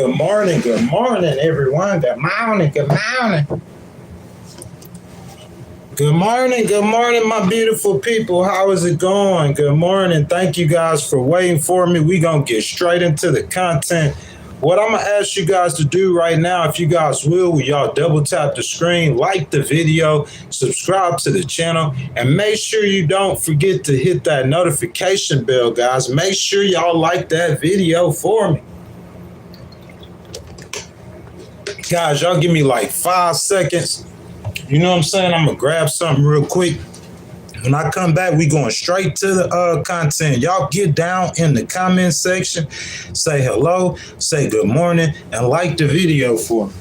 Good morning, everyone. Good morning, good morning. Good morning, my beautiful people. How is it going? Good morning. Thank you guys for waiting for me. We're going to get straight into the content. What I'm going to ask you guys to do right now, if you guys will y'all double tap the screen, like the video, subscribe to the channel, and make sure you don't forget to hit that notification bell, guys. Make sure y'all like that video for me. Guys, y'all give me like 5 seconds. You know what I'm saying? I'm going to grab something real quick. When I come back, we going straight to the content. Y'all get down in the comment section, say hello, say good morning, and like the video for me.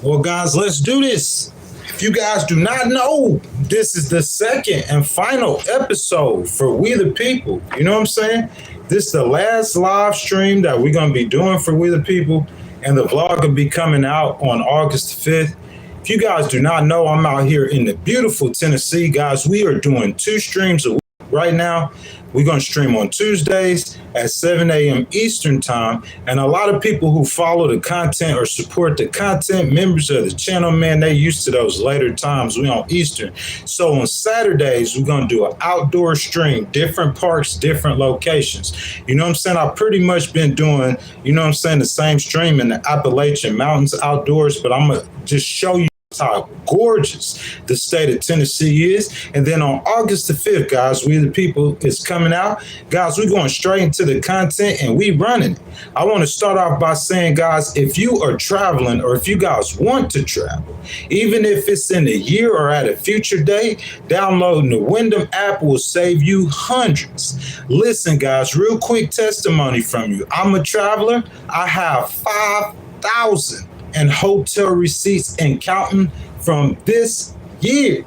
Well, guys, let's do this. If you guys do not know, this is the second and final episode for We the People. You know what I'm saying? This is the last live stream that we're going to be doing for We the People, and the vlog will be coming out on August 5th. If you guys do not know, I'm out here in the beautiful Tennessee, guys. We are doing 2 streams a week right now. We're going to stream on Tuesdays at 7 a.m. Eastern time. And a lot of people who follow the content or support the content, members of the channel, man, they used to those later times. We on Eastern. So on Saturdays, we're going to do an outdoor stream, different parks, different locations. You know what I'm saying? I've pretty much been doing, you know what I'm saying, the same stream in the Appalachian Mountains outdoors, but I'm going to just show you how gorgeous the state of Tennessee is. And then on August the 5th, guys, We the People is coming out. Guys, we're going straight into the content and we running it. I want to start off by saying, guys, if you are traveling or if you guys want to travel, even if it's in a year or at a future date, downloading the Wyndham app will save you hundreds. Listen, guys, real quick testimony from you. I'm a traveler. I have 5,000 and hotel receipts and counting from this year.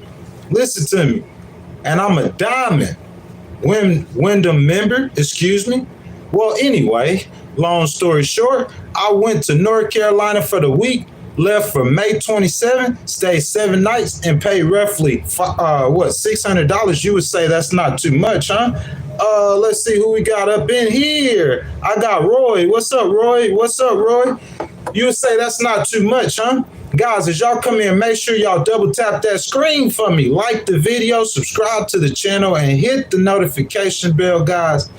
Listen to me. And I'm a diamond Wyndham member, excuse me. Well, anyway, long story short, I went to North Carolina for the week, left for May 27, stayed 7 nights, and paid roughly, $600. You would say that's not too much, huh? Let's see who we got up in here. I got Roy. What's up, Roy? What's up, Roy? You would say that's not too much, huh? Guys, as y'all come in, make sure y'all double tap that screen for me. Like the video, subscribe to the channel, and hit the notification bell, guys.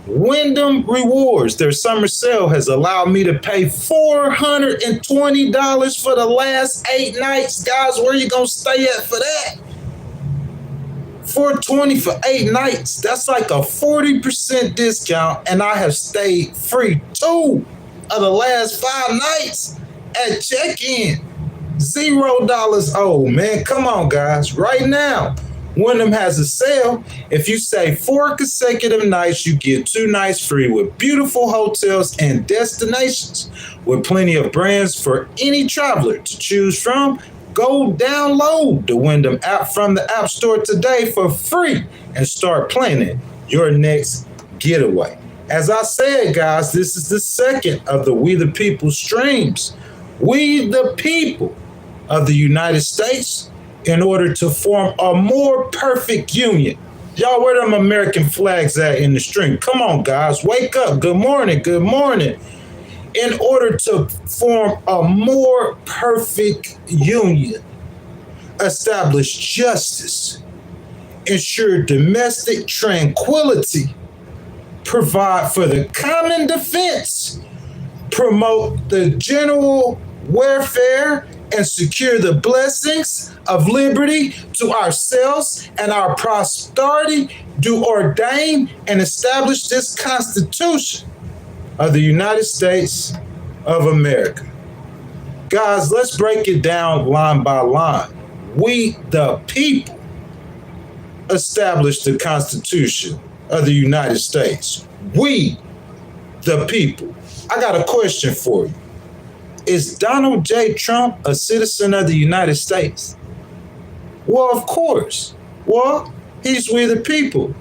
Wyndham Rewards, their summer sale has allowed me to pay $420 for the last 8 nights. Guys, where you gonna stay at for that? $420 for 8 nights. That's like a 40% discount, and I have stayed free 2 of the last 5 nights at check-in. $0 owed, man. Come on, guys. Right now, Wyndham has a sale. If you stay 4 consecutive nights, you get 2 nights free with beautiful hotels and destinations with plenty of brands for any traveler to choose from. Go download the Wyndham app from the App Store today for free and start planning your next getaway. As I said, guys, this is the second of the We the People streams. We the people of the United States, in order to form a more perfect union. Y'all, where them American flags at in the stream? Come on, guys, wake up. Good morning, good morning. In order to form a more perfect union, establish justice, ensure domestic tranquility, provide for the common defense, promote the general welfare, and secure the blessings of liberty to ourselves and our prosperity, do ordain and establish this Constitution of the United States of America. Guys, let's break it down line by line. We, the people, establish the Constitution of the United States. We, the people. I got a question for you. Is Donald J. Trump a citizen of the United States? Well, of course. Well, he's We the People.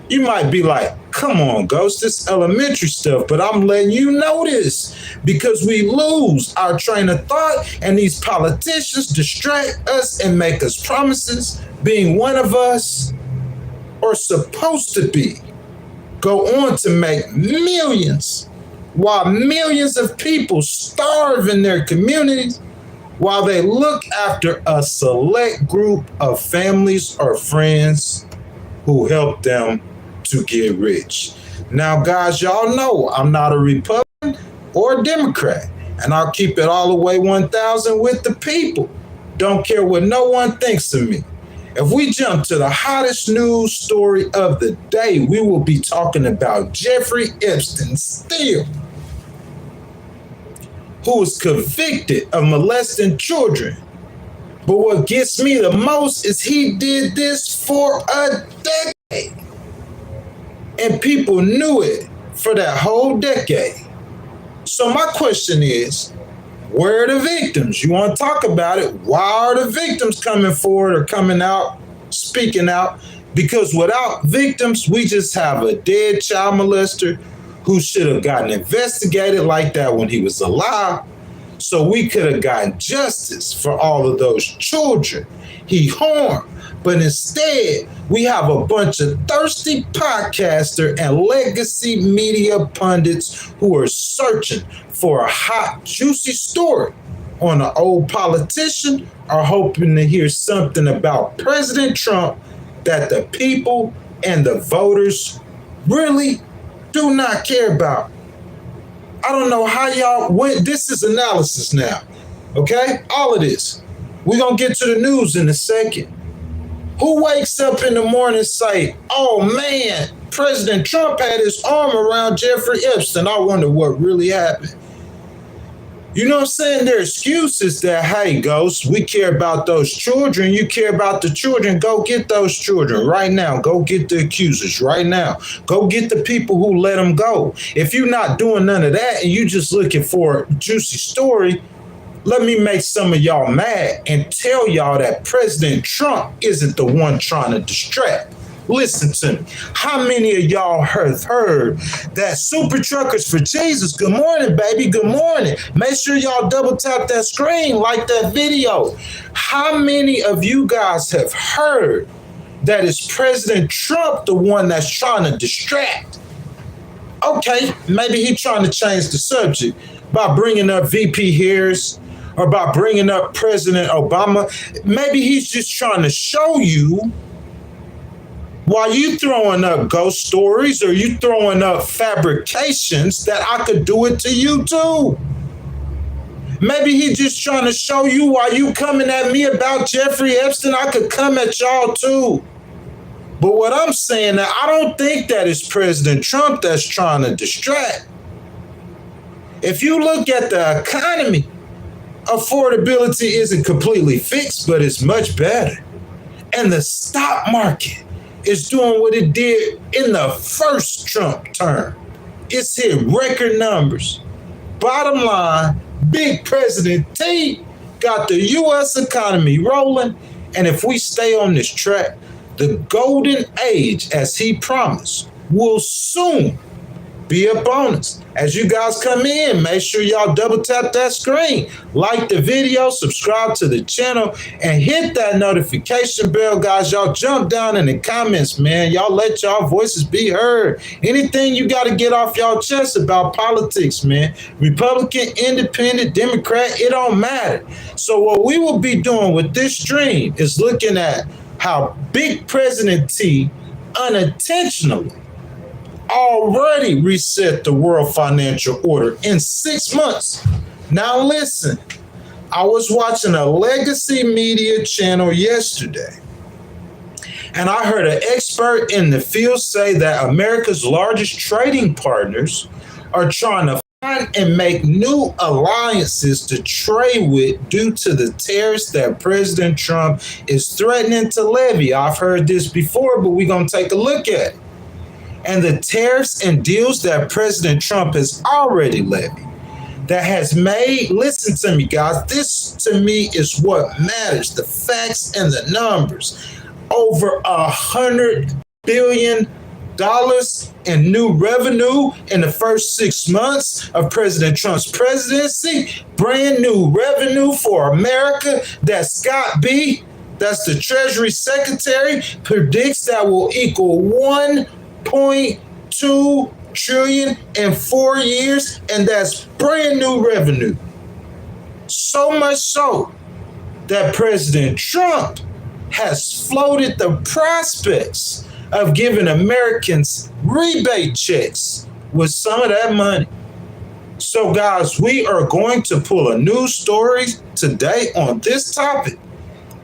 You might be like, come on, Ghost, this elementary stuff, but I'm letting you know this because we lose our train of thought and these politicians distract us and make us promises, being one of us, or supposed to be, go on to make millions, while millions of people starve in their communities, while they look after a select group of families or friends who help them to get rich. Now, guys, y'all know I'm not a Republican or a Democrat, and I'll keep it all the way 1,000 with the people. Don't care what no one thinks of me. If we jump to the hottest news story of the day, we will be talking about Jeffrey Epstein still, who was convicted of molesting children. But what gets me the most is he did this for a decade. And people knew it for that whole decade. So my question is, where are the victims? You want to talk about it? Why are the victims coming forward or coming out, speaking out? Because without victims, we just have a dead child molester who should have gotten investigated like that when he was alive. So we could have gotten justice for all of those children he harmed. But instead, we have a bunch of thirsty podcaster and legacy media pundits who are searching for a hot, juicy story on an old politician or hoping to hear something about President Trump that the people and the voters really do not care about. I don't know how y'all went. This is analysis now, okay? All of this. We're going to get to the news in a second. Who wakes up in the morning and say, oh man, President Trump had his arm around Jeffrey Epstein. I wonder what really happened. You know what I'm saying? Their excuse is that, hey, Ghost, we care about those children. You care about the children. Go get those children right now. Go get the accusers right now. Go get the people who let them go. If you're not doing none of that and you just looking for a juicy story, let me make some of y'all mad and tell y'all that President Trump isn't the one trying to distract. Listen to me. How many of y'all have heard that Super Truckers for Jesus? Good morning, baby. Good morning. Make sure y'all double tap that screen, like that video. How many of you guys have heard that it's President Trump the one that's trying to distract? Okay, maybe he's trying to change the subject by bringing up VP Harris or by bringing up President Obama. Maybe he's just trying to show you, while you throwing up ghost stories or you throwing up fabrications, that I could do it to you too. Maybe he's just trying to show you, while you coming at me about Jeffrey Epstein, I could come at y'all too. But what I'm saying, that I don't think that it's President Trump that's trying to distract. If you look at the economy, affordability isn't completely fixed, but it's much better. And the stock market is doing what it did in the first Trump term. It's hit record numbers. Bottom line, Big President T got the U.S. economy rolling. And if we stay on this track, the golden age, as he promised, will soon be upon us. As you guys come in, make sure y'all double tap that screen, like the video, subscribe to the channel, and hit that notification bell, guys. Y'all jump down in the comments, man. Y'all let y'all voices be heard. Anything you got to get off y'all chest about politics, man. Republican, independent, Democrat, it don't matter. So what we will be doing with this stream is looking at how Big President T unintentionally already reset the world financial order in 6 months. Now listen, I was watching a legacy media channel yesterday, and I heard an expert in the field say that America's largest trading partners are trying to find and make new alliances to trade with due to the tariffs that President Trump is threatening to levy. I've heard this before, but we're going to take a look at it. And the tariffs and deals that President Trump has already levied, that has made, listen to me, guys, this to me is what matters, the facts and the numbers. Over $100 billion in new revenue in the first 6 months of President Trump's presidency. Brand new revenue for America that Scott B that's the Treasury Secretary, predicts that will equal 1.2 trillion in 4 years, and that's brand new revenue. So much so that President Trump has floated the prospects of giving Americans rebate checks with some of that money. So, guys, we are going to pull a news story today on this topic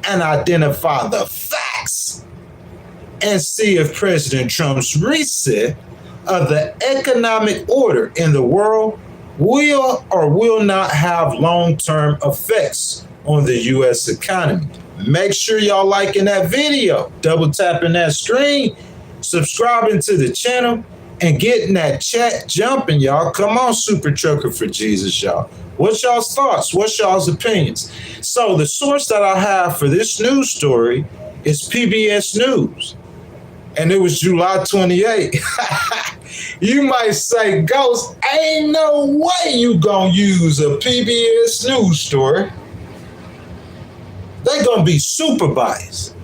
and identify the facts and see if President Trump's reset of the economic order in the world will or will not have long-term effects on the U.S. economy. Make sure y'all liking that video, double tapping that screen, subscribing to the channel, and getting that chat jumping, y'all. Come on, Super Trucker for Jesus, y'all. What's y'all's thoughts? What's y'all's opinions? So the source that I have for this news story is PBS News, and it was July 28. You might say, Ghost, ain't no way you gonna use a PBS News story. They're gonna be super biased.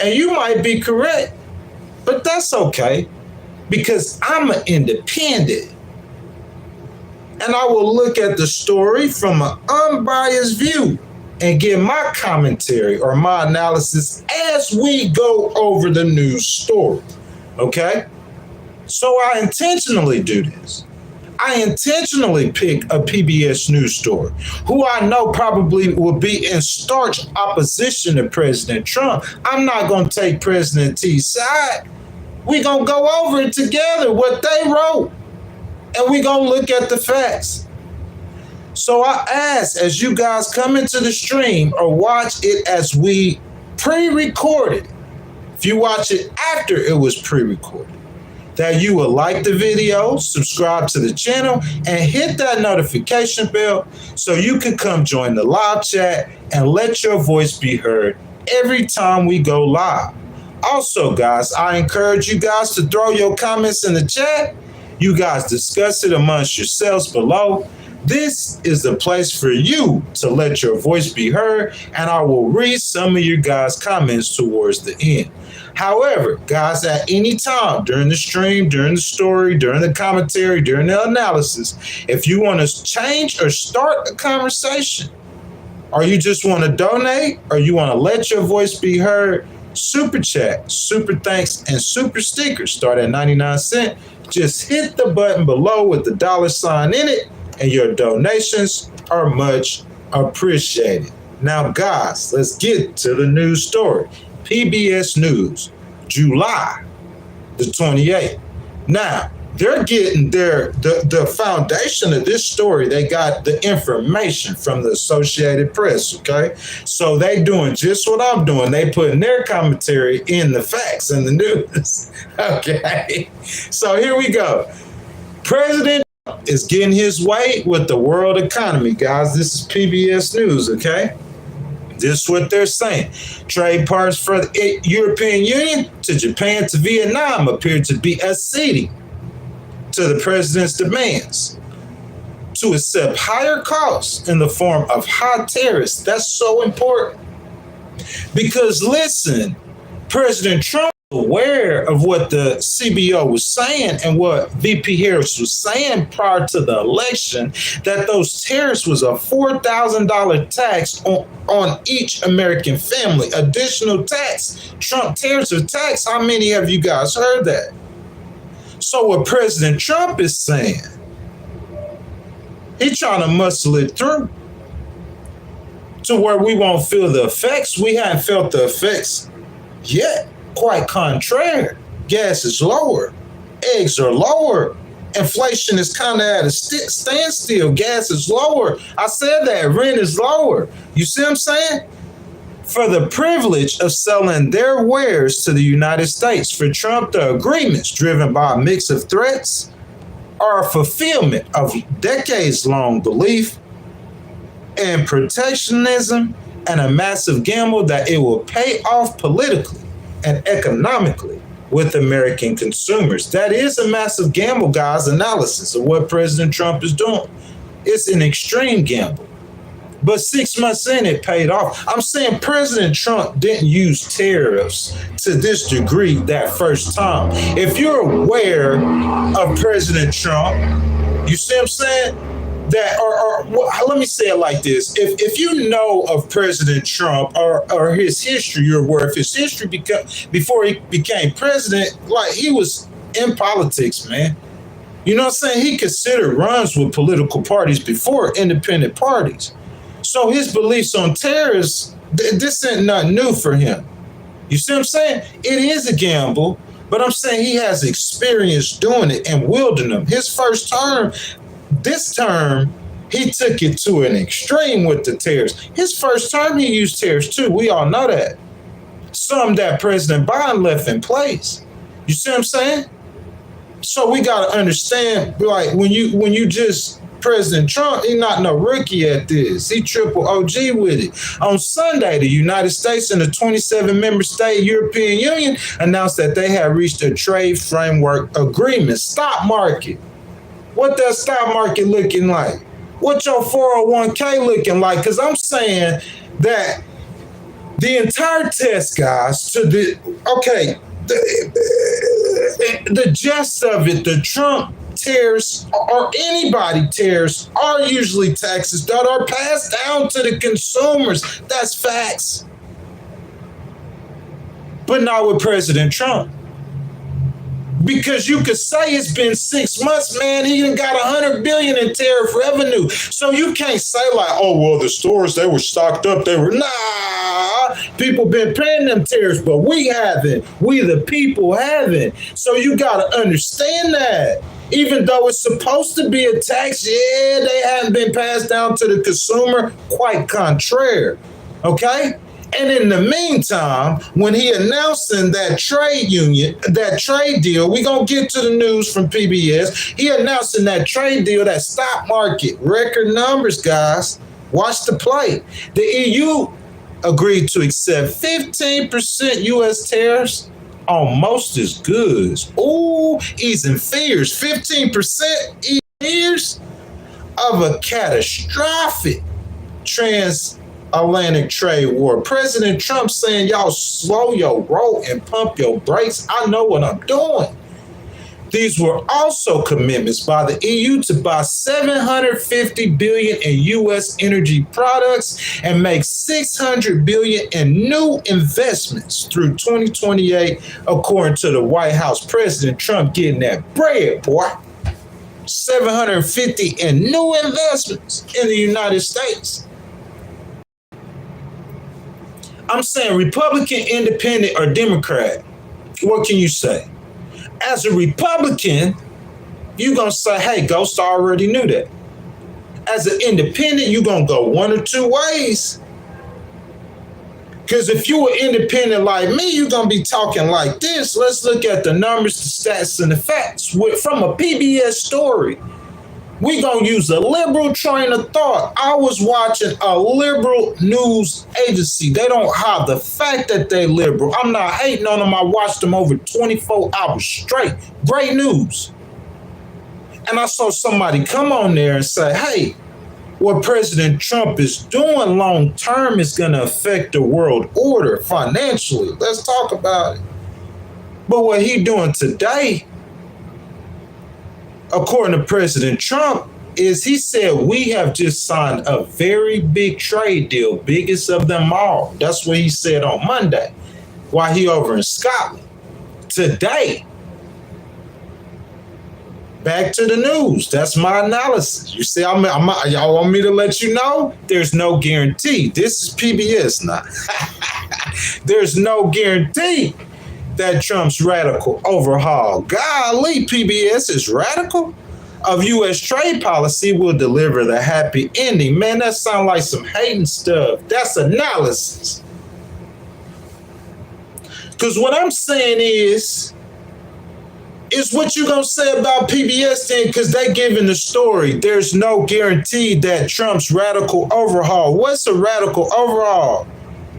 And you might be correct, but that's okay, because I'm an independent. And I will look at the story from an unbiased view and give my commentary or my analysis as we go over the news story, okay? So I intentionally do this. I intentionally pick a PBS News story, who I know probably will be in stark opposition to President Trump. I'm not going to take President T's side. We're going to go over it together, what they wrote, and we're going to look at the facts. So I ask, as you guys come into the stream or watch it as we pre-recorded, if you watch it after it was pre-recorded, that you will like the video, subscribe to the channel, and hit that notification bell so you can come join the live chat and let your voice be heard every time we go live. Also, guys, I encourage you guys to throw your comments in the chat. You guys discuss it amongst yourselves below. This is the place for you to let your voice be heard, and I will read some of your guys' comments towards the end. However, guys, at any time during the stream, during the story, during the commentary, during the analysis, if you want to change or start a conversation, or you just want to donate, or you want to let your voice be heard, super chat, super thanks, and super stickers start at 99 cents. Just hit the button below with the $ in it, and your donations are much appreciated. Now, guys, let's get to the news story. PBS News, July the 28th. Now, they're getting the foundation of this story. They got the information from the Associated Press, okay? So they doing just what I'm doing. They putting their commentary in the facts and the news, okay? So here we go. President is getting his way with the world economy, guys. This is PBS News, okay? This is what they're saying. Trade partners for the European Union to Japan to Vietnam appear to be acceding to the president's demands to accept higher costs in the form of high tariffs. That's so important. Because listen, President Trump was aware of what the CBO was saying and what VP Harris was saying prior to the election, that those tariffs was a $4,000 tax on each American family. Additional tax. Trump tariffs are tax. How many of you guys heard that? So what President Trump is saying, he's trying to muscle it through to where we won't feel the effects. We haven't felt the effects yet. Quite contrary. Gas is lower. Eggs are lower. Inflation is kind of at a standstill. Gas is lower. I said that. Rent is lower. You see what I'm saying? For the privilege of selling their wares to the United States. For Trump, the agreements driven by a mix of threats are a fulfillment of decades-long belief in protectionism and a massive gamble that it will pay off politically and economically with American consumers. That is a massive gamble, guys. Analysis of what President Trump is doing. It's an extreme gamble. But 6 months in, it paid off. I'm saying President Trump didn't use tariffs to this degree that first time. If you're aware of President Trump, you see what I'm saying? That let me say it like this: if you know of President Trump or his history, you're aware of his history before he became president. Like, he was in politics, man. You know what I'm saying? He considered runs with political parties before independent parties. So his beliefs on tariffs, this ain't nothing new for him. You see what I'm saying? It is a gamble, but I'm saying he has experience doing it and wielding them. His first term, this term, he took it to an extreme with the tariffs. His first term, he used tariffs too. We all know that. Some that President Biden left in place. You see what I'm saying? So we got to understand, like, when you just President Trump, he's not no rookie at this. He triple OG with it. On Sunday, the United States and the 27-member state European Union announced that they have reached a trade framework agreement. Stock market. What that stock market looking like? What your 401k looking like? Because I'm saying that the entire test, guys, the gist of it, the Trump tariffs or anybody tariffs are usually taxes that are passed down to the consumers. That's facts. But not with President Trump. Because you could say it's been 6 months, man, he done got $100 billion in tariff revenue. So you can't say like, oh, well, the stores, they were stocked up. Nah, people been paying them tariffs, but we haven't. We the people haven't. So you got to understand that. Even though it's supposed to be a tax, they haven't been passed down to the consumer. Quite contrary. Okay? And in the meantime, when he announcing that trade deal, we going to get to the news from PBS. He announcing that trade deal, that stock market, record numbers, guys. Watch the play. The EU agreed to accept 15% U.S. tariffs on most his goods. Ooh, easing fears. 15% fears of a catastrophic transatlantic trade war. President Trump saying, y'all slow your roll and pump your brakes. I know what I'm doing. These were also commitments by the EU to buy $750 billion in U.S. energy products and make $600 billion in new investments through 2028, according to the White House. President Trump getting that bread, boy. $750 in new investments in the United States. I'm saying Republican, Independent, or Democrat. What can you say? As a Republican, you're going to say, hey, Ghost already knew that. As an independent, you're going to go one or two ways. Because if you were independent like me, you're going to be talking like this. Let's look at the numbers, the stats, and the facts. From a PBS story, we're going to use a liberal train of thought. I was watching a liberal news agency. They don't hide the fact that they liberal. I'm not hating on them. I watched them over 24 hours straight. Great news. And I saw somebody come on there and say, hey, what President Trump is doing long term is going to affect the world order financially. Let's talk about it. But what he doing today, according to President Trump, is he said we have just signed a very big trade deal, biggest of them all. That's what he said on Monday while he over in Scotland. Today, back to the news. That's my analysis. You see, y'all want me to let you know? There's no guarantee. This is PBS now. There's no guarantee that Trump's radical overhaul, golly, PBS is radical, of U.S. trade policy will deliver the happy ending. Man, that sounds like some hating stuff. That's analysis. Because what I'm saying is what you going to say about PBS then, because they giving the story. There's no guarantee that Trump's radical overhaul. What's a radical overhaul?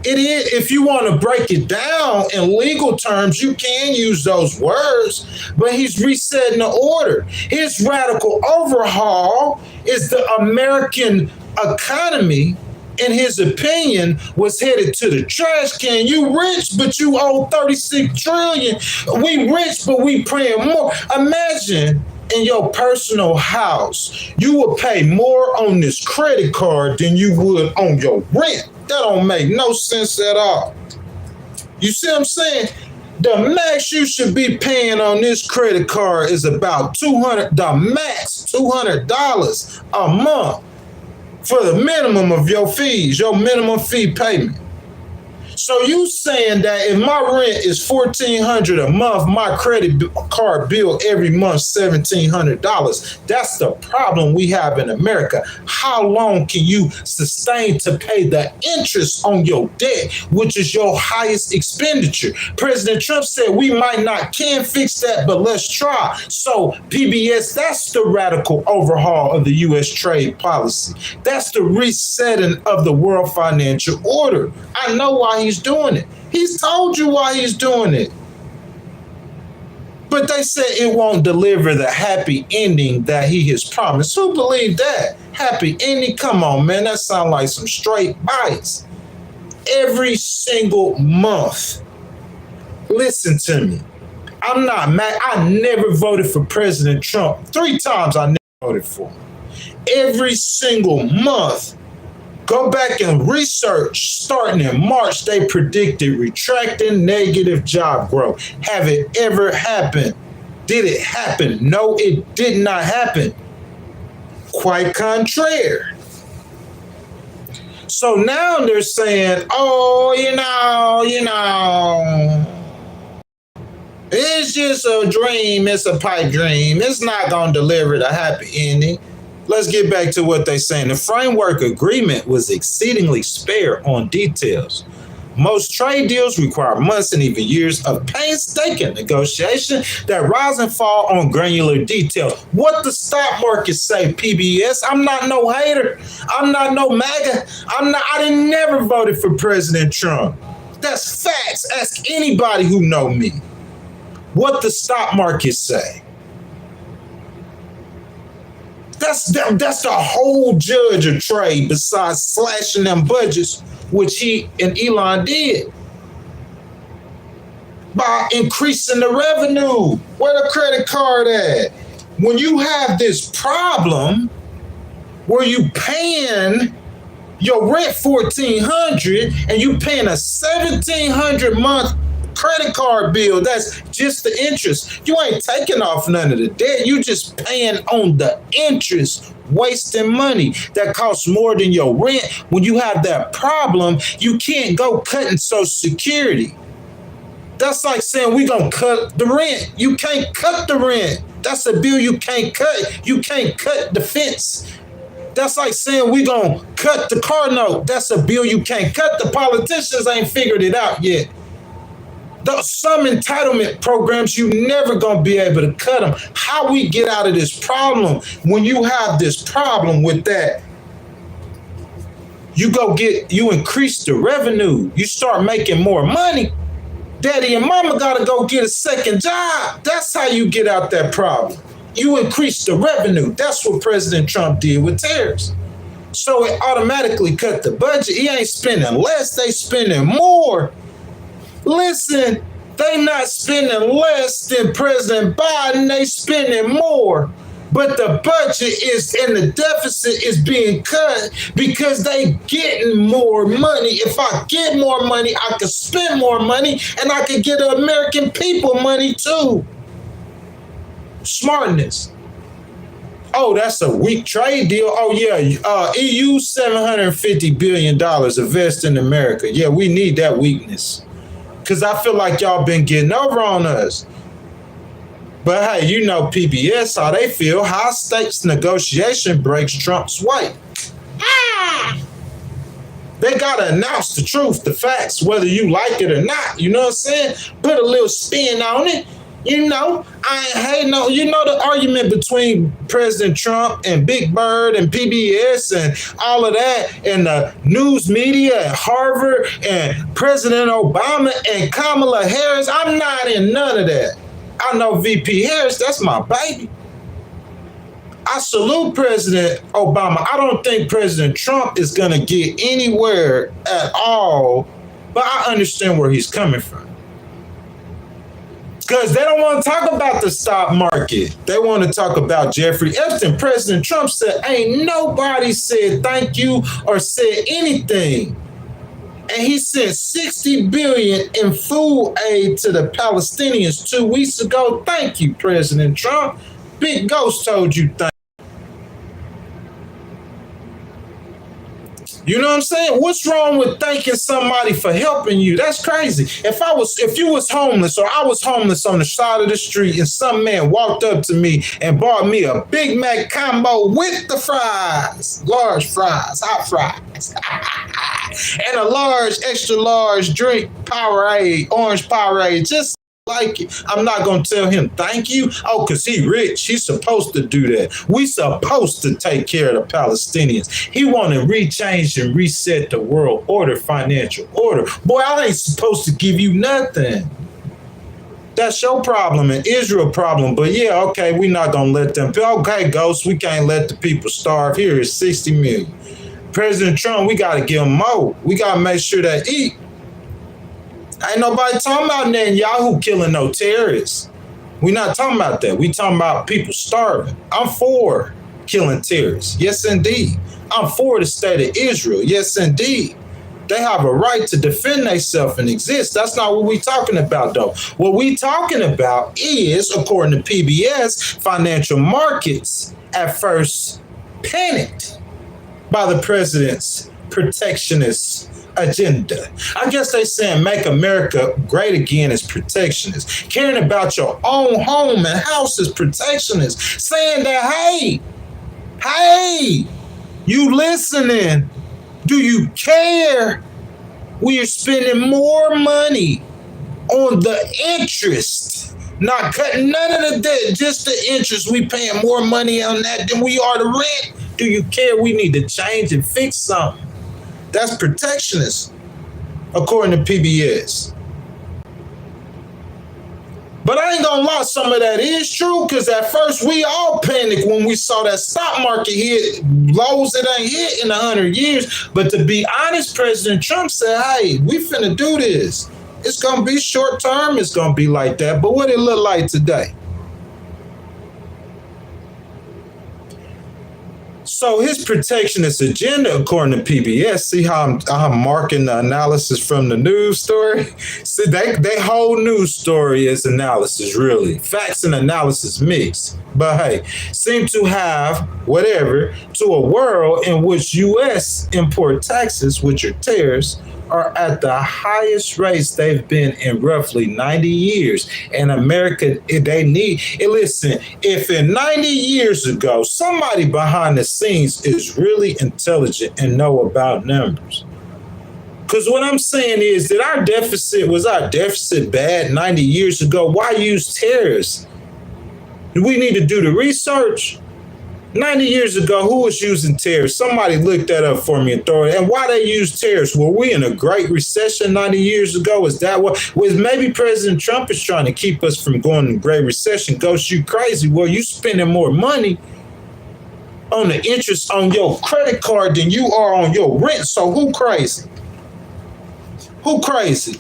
It is, if you want to break it down in legal terms, you can use those words, but he's resetting the order. His radical overhaul is the American economy in his opinion, was headed to the trash can. You rich, but you owe 36 trillion. We rich, but we praying more. Imagine in your personal house, you would pay more on this credit card than you would on your rent. That don't make no sense at all. You see what I'm saying? The max you should be paying on this credit card is about the max $200 a month for the minimum of your fees, your minimum fee payment. So you saying that if my rent is $1,400 a month, my credit card bill every month $1,700. That's the problem we have in America. How long can you sustain to pay the interest on your debt, which is your highest expenditure? President Trump said we might not can fix that, but let's try. So PBS, that's the radical overhaul of the U.S. trade policy. That's the resetting of the world financial order. I know why he's doing it. He's told you why he's doing it. But they said it won't deliver the happy ending that he has promised. Who believed that? Happy ending? Come on, man. That sounds like some straight bites. Every single month. Listen to me. I'm not mad. I never voted for President Trump. 3 times I never voted for him. Every single month, go back and research. Starting in March, they predicted retracting negative job growth. Have it ever happened? Did it happen? No, it did not happen. Quite contrary. So now they're saying, oh, you know, it's just a dream. It's a pipe dream. It's not going to deliver the happy ending. Let's get back to what they're saying. The framework agreement was exceedingly spare on details. Most trade deals require months and even years of painstaking negotiation that rise and fall on granular detail. What the stock market say, PBS? I'm not no hater. I'm not no MAGA. I didn't never voted for President Trump. That's facts. Ask anybody who know me. What the stock market say? That's the whole judge of trade besides slashing them budgets, which he and Elon did. By increasing the revenue. Where the credit card at? When you have this problem where you paying your rent $1,400 and you paying a $1,700 month credit card bill, that's just the interest. You ain't taking off none of the debt. You just paying on the interest, wasting money that costs more than your rent. When you have that problem, you can't go cutting Social Security. That's like saying we're going to cut the rent. You can't cut the rent. That's a bill you can't cut. You can't cut the fence. That's like saying we're going to cut the car note. That's a bill you can't cut. The politicians ain't figured it out yet. Some entitlement programs, you never gonna be able to cut them. How we get out of this problem? When you have this problem with that, you increase the revenue. You start making more money. Daddy and mama gotta go get a second job. That's how you get out that problem. You increase the revenue. That's what President Trump did with tariffs. So it automatically cut the budget. He ain't spending less, they spending more. Listen, they not spending less than President Biden, they spending more. But the budget is, and the deficit is being cut because they getting more money. If I get more money, I can spend more money and I can get the American people money too. Smartness. Oh, that's a weak trade deal. Oh, yeah. EU $750 billion invest in America. Yeah, we need that weakness. Because I feel like y'all been getting over on us. But hey, you know PBS, how they feel. High stakes negotiation breaks Trump's way. They got to announce the truth, the facts, whether you like it or not. You know what I'm saying? Put a little spin on it. You know, I ain't hating no, you know the argument between President Trump and Big Bird and PBS and all of that and the news media and Harvard and President Obama and Kamala Harris. I'm not in none of that. I know VP Harris, that's my baby. I salute President Obama. I don't think President Trump is going to get anywhere at all, but I understand where he's coming from. Because they don't want to talk about the stock market. They want to talk about Jeffrey Epstein. President Trump said, ain't nobody said thank you or said anything. And he sent $60 billion in food aid to the Palestinians 2 weeks ago. Thank you, President Trump. Big Ghost told you thank you. You know what I'm saying? What's wrong with thanking somebody for helping you? That's crazy. If you was homeless or I was homeless on the side of the street and some man walked up to me and bought me a Big Mac combo with the fries, large fries, hot fries, and a large, extra large drink, Powerade, orange Powerade, just like it. I'm not going to tell him thank you. Oh, because he rich. He's supposed to do that. We supposed to take care of the Palestinians. He want to rechange and reset the world order, financial order. Boy, I ain't supposed to give you nothing. That's your problem and Israel problem. But yeah, okay, we're not going to let them. Okay, Ghost, we can't let the people starve. Here is 60 million. President Trump, we got to give them more. We got to make sure they eat. Ain't nobody talking about Netanyahu killing no terrorists. We're not talking about that. We talking about people starving. I'm for killing terrorists. Yes, indeed. I'm for the state of Israel. Yes, indeed. They have a right to defend themselves and exist. That's not what we talking about, though. What we talking about is, according to PBS, financial markets at first panicked by the president's protectionist agenda. I guess they saying make America great again is protectionist. Caring about your own home and house is protectionist. Saying that, hey, you listening? Do you care? We are spending more money on the interest, not cutting none of the debt, just the interest. We paying more money on that than we are the rent. Do you care? We need to change and fix something. That's protectionist, according to PBS. But I ain't gonna lie, some of that is true, because at first we all panicked when we saw that stock market hit lows it ain't hit in 100 years. But to be honest, President Trump said, hey, we finna do this. It's gonna be short term, it's gonna be like that. But what it look like today? So his protectionist agenda, according to PBS, see how I'm marking the analysis from the news story? See, they whole news story is analysis, really. Facts and analysis mixed. But hey, seem to have whatever to a world in which U.S. import taxes, which are tariffs, are at the highest rates they've been in roughly 90 years. And America, they need, listen, if in 90 years ago, somebody behind the scenes is really intelligent and know about numbers. Because what I'm saying is that was our deficit bad 90 years ago? Why use tariffs? Do we need to do the research? 90 years ago, who was using tariffs? Somebody looked that up for me and throw it. And why they use tariffs? Were we in a great recession 90 years ago? Is that what? Was maybe President Trump is trying to keep us from going into great recession? Ghost, you crazy. Well, you spending more money on the interest on your credit card than you are on your rent. So who crazy? Who crazy?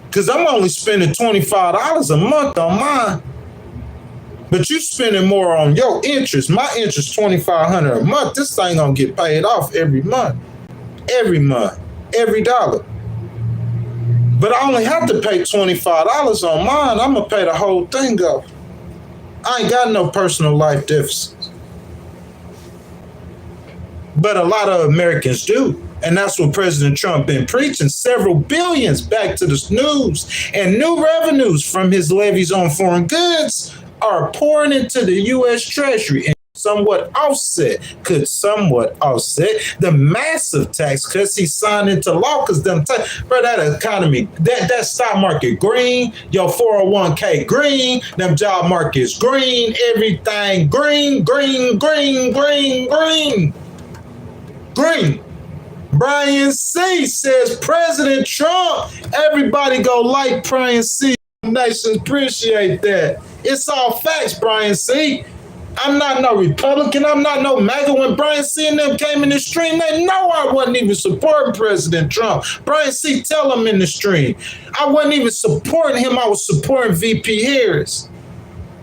Because I'm only spending $25 a month on mine. But you spending more on your interest. My interest $2,500 a month. This thing gonna get paid off every month, every dollar. But I only have to pay $25 on mine. I'm gonna pay the whole thing off. I ain't got no personal life deficits. But a lot of Americans do. And that's what President Trump been preaching. Several billions back to the news and new revenues from his levies on foreign goods are pouring into the U.S. Treasury and could somewhat offset the massive tax cuts he signed into law. Because that economy, that stock market green, your 401k green, them job markets green, everything green. Brian C. says President Trump. Everybody go like Brian C. Nations appreciate that. It's all facts, Brian C. I'm not no Republican. I'm not no MAGA. When Brian C. and them came in the stream, they know I wasn't even supporting President Trump. Brian C. tell them in the stream. I wasn't even supporting him. I was supporting VP Harris.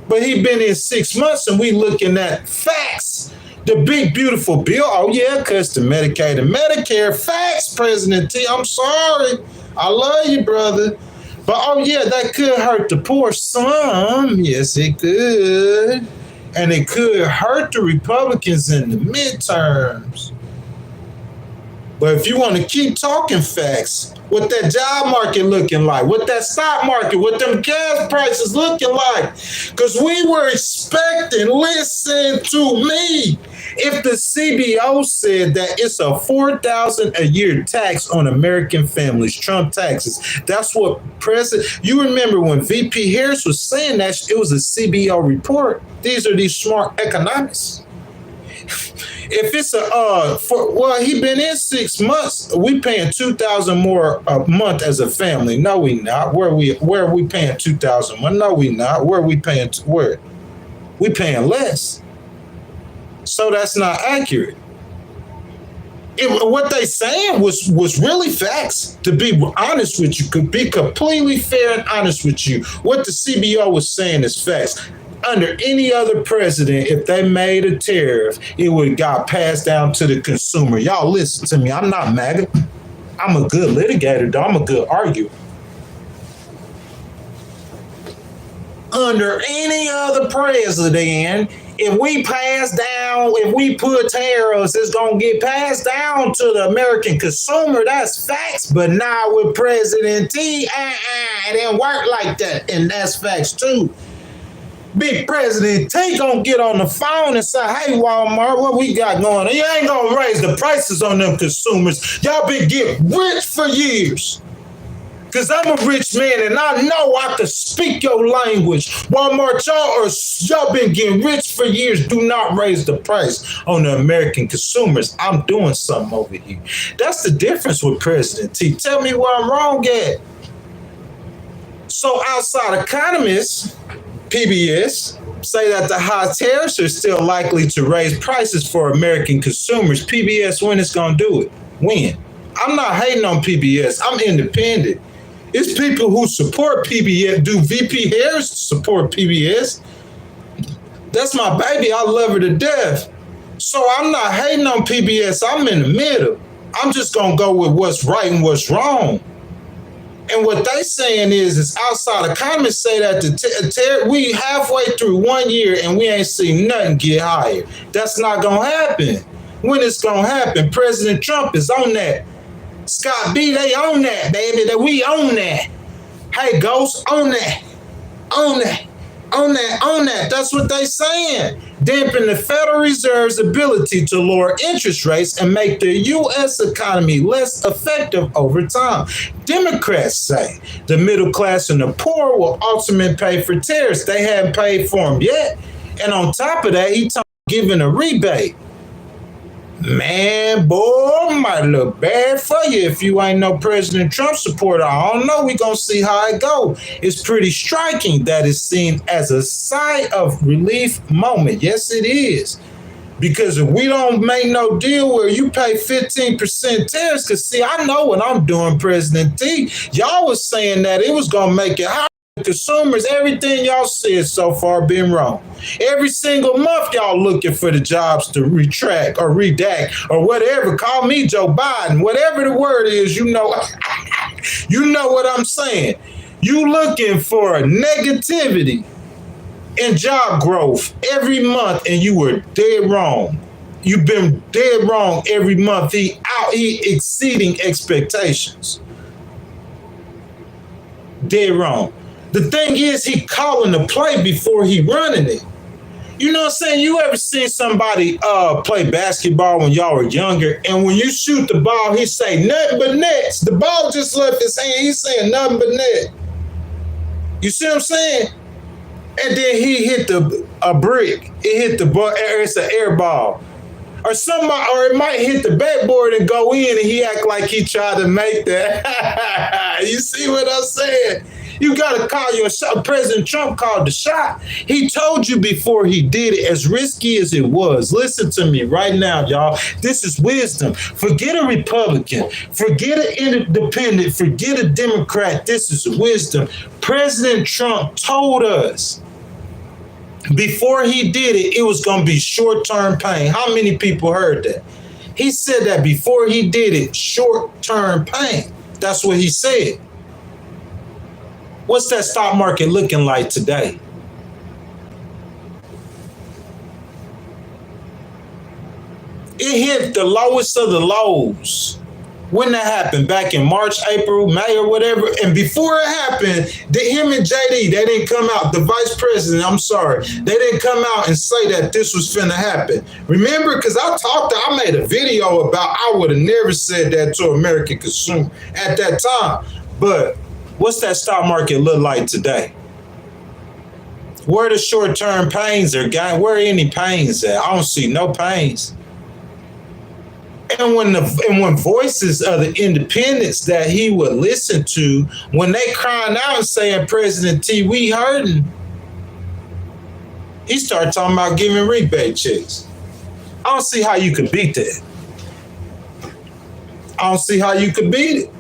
But he been in 6 months and we looking at facts. The big, beautiful bill. Oh, yeah, cuts to Medicaid and Medicare. Facts, President T. I'm sorry. I love you, brother. But, oh, yeah, that could hurt the poor some. Yes, it could. And it could hurt the Republicans in the midterms. But if you want to keep talking facts, what that job market looking like, what that stock market, what them gas prices looking like, because we were expecting, listen to me, if the CBO said that it's a $4,000 a year tax on American families, Trump taxes, that's what you remember when VP Harris was saying that, it was a CBO report. These are these smart economists. If it's he been in 6 months, we paying $2,000 more a month as a family. No, we not. Where are we paying $2,000 more? No, we not. Where are we paying? Where? We paying less. So that's not accurate. What they saying was really facts. To be honest with you, could be completely fair and honest with you. What the CBO was saying is facts. Under any other president, if they made a tariff, it would have got passed down to the consumer. Y'all listen to me. I'm not MAGA. I'm a good litigator, though. I'm a good arguer. Under any other president, if we put tariffs, it's going to get passed down to the American consumer. That's facts. But now with President T, it didn't work like that. And that's facts, too. Big President T gonna get on the phone and say, hey, Walmart, what we got going on? You ain't gonna raise the prices on them consumers. Y'all been getting rich for years. Because I'm a rich man and I know I can speak your language. Walmart, y'all been getting rich for years. Do not raise the price on the American consumers. I'm doing something over here. That's the difference with President T. Tell me where I'm wrong at. So outside economists, PBS, say that the high tariffs are still likely to raise prices for American consumers. PBS, when it's going to do it? When? I'm not hating on PBS. I'm independent. It's people who support PBS. Do VP Harris support PBS? That's my baby. I love her to death. So I'm not hating on PBS. I'm in the middle. I'm just going to go with what's right and what's wrong. And what they saying is outside economists say that we halfway through 1 year and we ain't seen nothing get higher. That's not going to happen. When it's going to happen, President Trump is on that. Scott B, they on that, baby. That we on that. Hey, Ghost, on that. On that. On that. On that. That's what they saying. Dampen the Federal Reserve's ability to lower interest rates and make the U.S. economy less effective over time. Democrats say the middle class and the poor will ultimately pay for tariffs. They haven't paid for them yet. And on top of that, he's giving a rebate. Man, boy, might look bad for you if you ain't no President Trump supporter. I don't know. We're going to see how it go. It's pretty striking that it's seen as a sigh of relief moment. Yes, it is. Because if we don't make no deal where you pay 15% tariffs, because see, I know what I'm doing, President T. Y'all was saying that it was going to make it high. Consumers, everything y'all said so far been wrong. Every single month y'all looking for the jobs to retract or redact or whatever. Call me Joe Biden, whatever the word is, you know what I'm saying. You looking for negativity and job growth every month and you were dead wrong. You've been dead wrong every month. He exceeding expectations. Dead wrong. The thing is, he calling the play before he running it. You know what I'm saying? You ever seen somebody play basketball when y'all were younger, and when you shoot the ball, he say nothing but nets. The ball just left his hand. He's saying nothing but net. You see what I'm saying? And then he hit a brick. It hit the ball. It's an air ball. Or it might hit the backboard and go in, and he act like he tried to make that. You see what I'm saying? You got to call your shot. President Trump called the shot. He told you before he did it, as risky as it was. Listen to me right now, y'all. This is wisdom. Forget a Republican. Forget an independent. Forget a Democrat. This is wisdom. President Trump told us before he did it, it was going to be short-term pain. How many people heard that? He said that before he did it, short-term pain. That's what he said. What's that stock market looking like today? It hit the lowest of the lows. When that happened? Back in March, April, May, or whatever. And before it happened, him and JD, they didn't come out. The vice president, I'm sorry, they didn't come out and say that this was finna happen. Remember, because I made a video about I would have never said that to American consumer at that time. But what's that stock market look like today? Where the short-term pains are, guy? Where are any pains at? I don't see no pains. And when voices of the independents that he would listen to, when they crying out and saying, President T, we hurting, he started talking about giving rebate checks. I don't see how you could beat that. I don't see how you could beat it.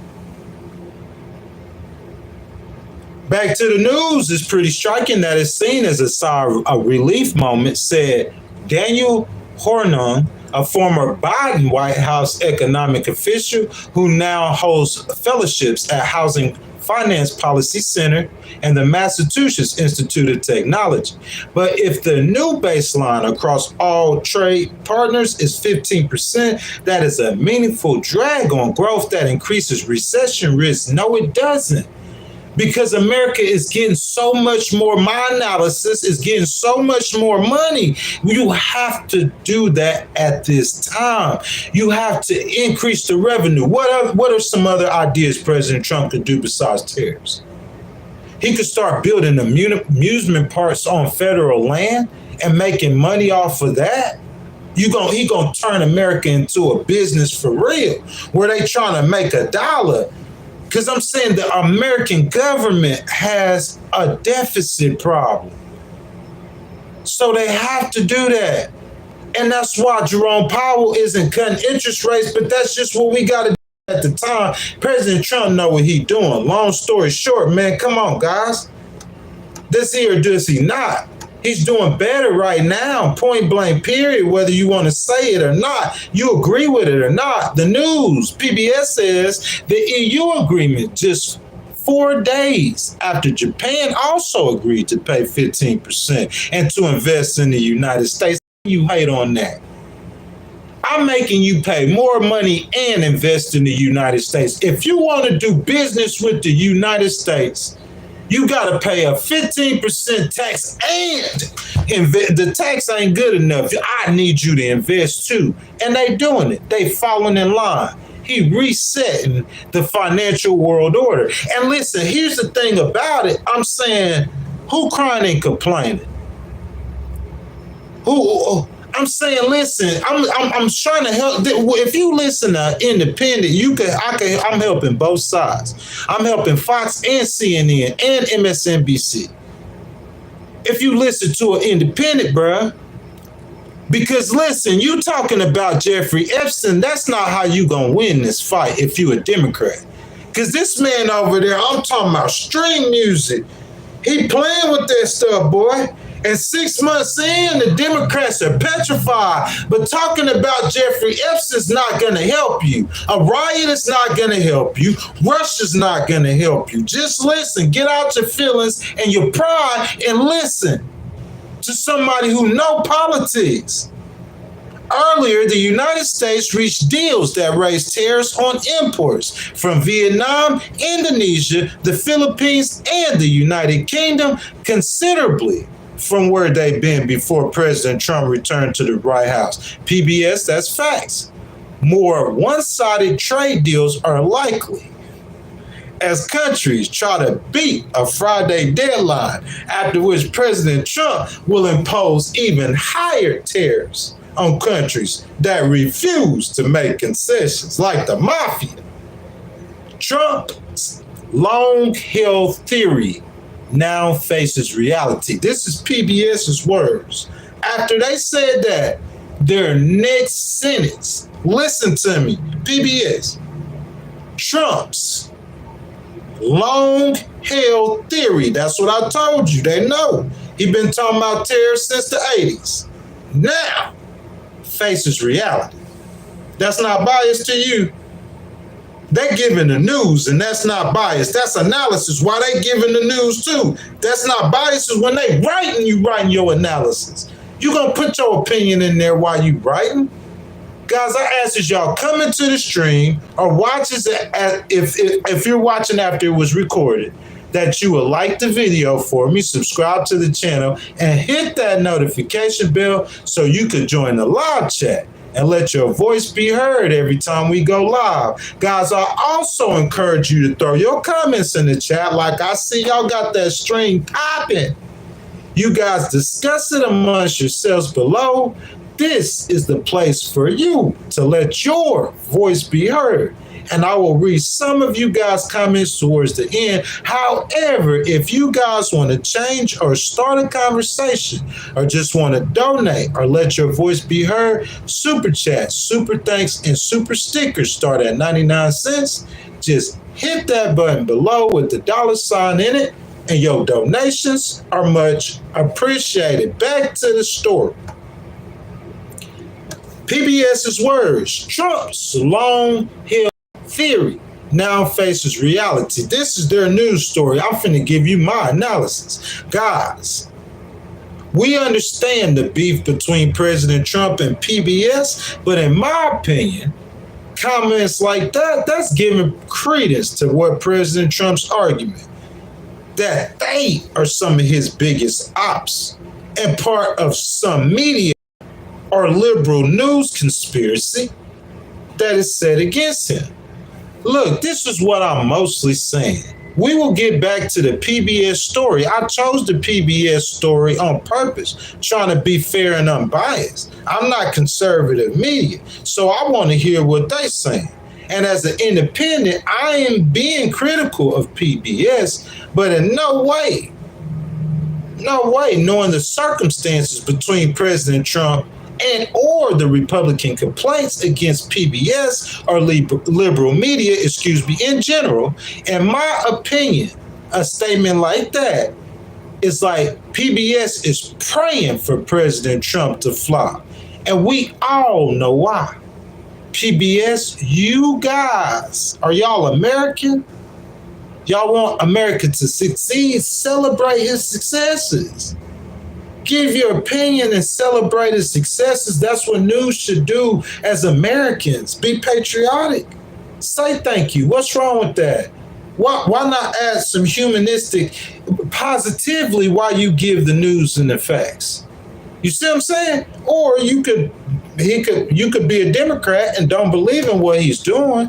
Back to the news, it's pretty striking that it's seen as a relief moment, said Daniel Hornung, a former Biden White House economic official who now holds fellowships at Housing Finance Policy Center and the Massachusetts Institute of Technology. But if the new baseline across all trade partners is 15%, that is a meaningful drag on growth that increases recession risk. No, it doesn't. Because America is getting so much more, my analysis is getting so much more money. You have to do that at this time. You have to increase the revenue. What are some other ideas President Trump could do besides tariffs? He could start building amusement parks on federal land and making money off of that. He gonna turn America into a business for real, where they trying to make a dollar. Because I'm saying the American government has a deficit problem. So they have to do that. And that's why Jerome Powell isn't cutting interest rates, but that's just what we got to do at the time. President Trump know what he's doing. Long story short, man, come on, guys. Does he or does he not? He's doing better right now, point blank, period, whether you want to say it or not. You agree with it or not. The news, PBS says the EU agreement just 4 days after Japan also agreed to pay 15% and to invest in the United States. You hate on that. I'm making you pay more money and invest in the United States. If you want to do business with the United States, you got to pay a 15% tax, and the tax ain't good enough. I need you to invest too. And they doing it. They falling in line. He resetting the financial world order. And listen, here's the thing about it. I'm saying, who crying and complaining? Who? I'm saying, listen, I'm trying to help. If you listen to independent, I'm helping both sides. I'm helping Fox and CNN and MSNBC. If you listen to an independent, bruh, because listen, you talking about Jeffrey Epstein, that's not how you gonna win this fight if you a Democrat. Because this man over there, I'm talking about string music. He playing with that stuff, boy. And 6 months in, the Democrats are petrified. But talking about Jeffrey Epstein's not going to help you. A riot is not going to help you. Russia's not going to help you. Just listen. Get out your feelings and your pride and listen to somebody who knows politics. Earlier, the United States reached deals that raised tariffs on imports from Vietnam, Indonesia, the Philippines, and the United Kingdom considerably from where they've been before President Trump returned to the White House. PBS, that's facts. More one-sided trade deals are likely as countries try to beat a Friday deadline, after which President Trump will impose even higher tariffs on countries that refuse to make concessions, like the mafia. Trump long-held theory now faces reality. This is PBS's words. After they said that, their next sentence, listen to me, PBS, Trump's long-held theory, that's what I told you, they know. He been talking about tariffs since the 80s. Now, faces reality. That's not biased to you. They giving the news, and that's not biased. That's analysis. Why they giving the news too? That's not biased. Is when they writing, you writing your analysis. You gonna put your opinion in there while you writing? Guys, I ask y'all come into the stream or watch this if you're watching after it was recorded, that you will like the video for me, subscribe to the channel, and hit that notification bell so you could join the live chat and let your voice be heard every time we go live. Guys, I also encourage you to throw your comments in the chat. Like I see y'all got that stream popping. You guys discuss it amongst yourselves below. This is the place for you to let your voice be heard. And I will read some of you guys' comments towards the end. However, if you guys want to change or start a conversation or just want to donate or let your voice be heard, super chat, super thanks, and super stickers start at 99 cents. Just hit that button below with the $sign in it, and your donations are much appreciated. Back to the story. PBS's words, Trump's long-held theory now faces reality. This is their news story. I'm finna give you my analysis. Guys, we understand the beef between President Trump and PBS, but in my opinion, comments like that, that's giving credence to what President Trump's argument, that they are some of his biggest ops and part of some media or liberal news conspiracy that is set against him. Look, this is what I'm mostly saying. We will get back to the PBS story. I chose the PBS story on purpose, trying to be fair and unbiased. I'm not conservative media, so I want to hear what they're saying. And as an independent, I am being critical of PBS, but in no way, knowing the circumstances between President Trump and or the Republican complaints against PBS or liberal media, in general, in my opinion, a statement like that is like PBS is praying for President Trump to flop. And we all know why. PBS, you guys, are y'all American? Y'all want America to succeed, celebrate his successes. Give your opinion and celebrate his successes. That's what news should do as Americans. Be patriotic. Say thank you. What's wrong with that? Why not add some humanistic positively while you give the news and the facts? You see what I'm saying? Or you could be a Democrat and don't believe in what he's doing.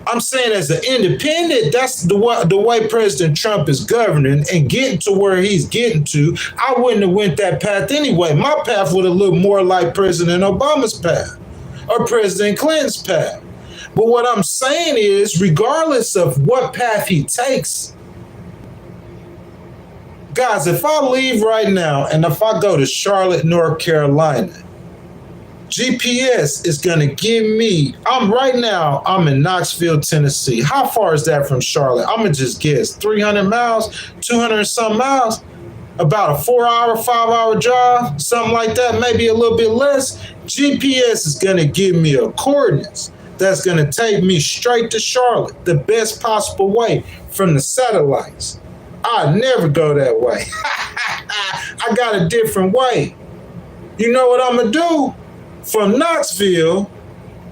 I'm saying as an independent, that's the way President Trump is governing and getting to where he's getting to. I wouldn't have went that path anyway. My path would have looked more like President Obama's path or President Clinton's path. But what I'm saying is, regardless of what path he takes, guys, if I leave right now and if I go to Charlotte, North Carolina, GPS is going to give me, I'm in Knoxville, Tennessee. How far is that from Charlotte? I'm going to just guess 300 miles, 200 and some miles, about a 4-hour, 5-hour drive, something like that, maybe a little bit less. GPS is going to give me a coordinates that's going to take me straight to Charlotte, the best possible way from the satellites. I never go that way. I got a different way. You know what I'm going to do? From Knoxville,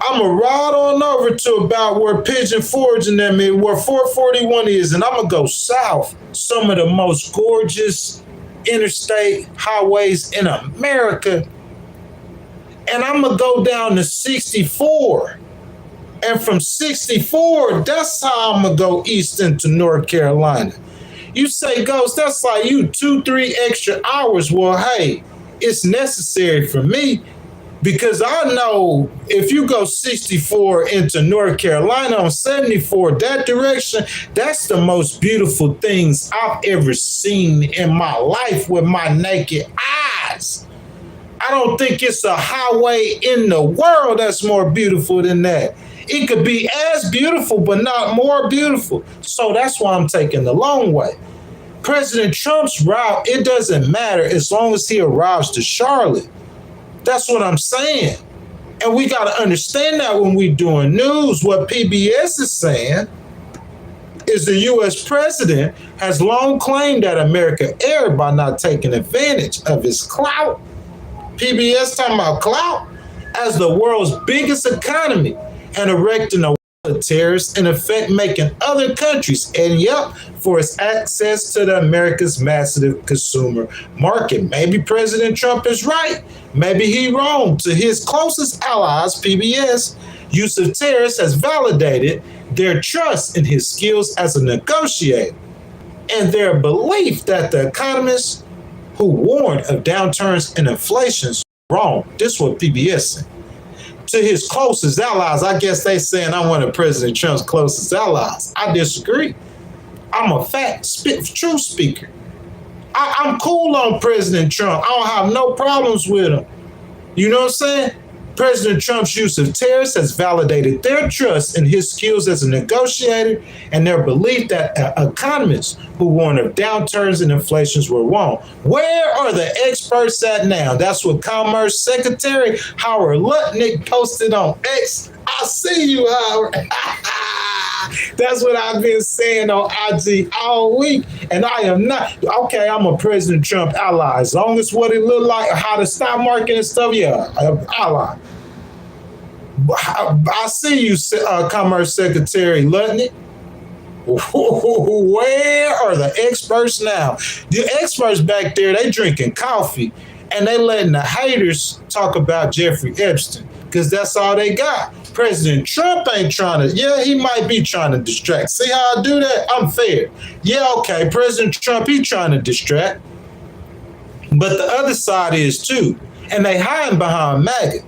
I'm going to ride on over to about where Pigeon Forge and them is, where 441 is, and I'm going to go south, some of the most gorgeous interstate highways in America. And I'm going to go down to 64. And from 64, that's how I'm going to go east into North Carolina. You say, Ghost, that's like you 2-3 extra hours. Well, hey, it's necessary for me. Because I know if you go 64 into North Carolina on 74, that direction, that's the most beautiful things I've ever seen in my life with my naked eyes. I don't think it's a highway in the world that's more beautiful than that. It could be as beautiful, but not more beautiful. So that's why I'm taking the long way. President Trump's route, it doesn't matter as long as he arrives to Charlotte. That's what I'm saying. And we got to understand that when we're doing news. What PBS is saying is the U.S. president has long claimed that America erred by not taking advantage of his clout. PBS talking about clout as the world's biggest economy and erecting a tariffs, in effect making other countries, and yep, for its access to the America's massive consumer market. Maybe President Trump is right. Maybe he wrong. To his closest allies, PBS, use of tariffs has validated their trust in his skills as a negotiator and their belief that the economists who warned of downturns and inflations wrong. This is what PBS said. To his closest allies, I guess they saying I'm one of President Trump's closest allies. I disagree. I'm a true speaker. I'm cool on President Trump. I don't have no problems with him. You know what I'm saying? President Trump's use of tariffs has validated their trust in his skills as a negotiator and their belief that economists who warned of downturns and inflations were wrong. Where are the experts at now? That's what Commerce Secretary Howard Lutnick posted on X. I see you, Howard. That's what I've been saying on IG all week. And I am not, okay, I'm a President Trump ally. As long as what it look like, how the stock market and stuff, yeah, ally. I see you, Commerce Secretary Lutnick. Where are the experts now? The experts back there, they drinking coffee and they letting the haters talk about Jeffrey Epstein because that's all they got. President Trump ain't trying to, yeah, he might be trying to distract. See how I do that? I'm fair. Yeah, okay, President Trump, he trying to distract. But the other side is too. And they hiding behind MAGA.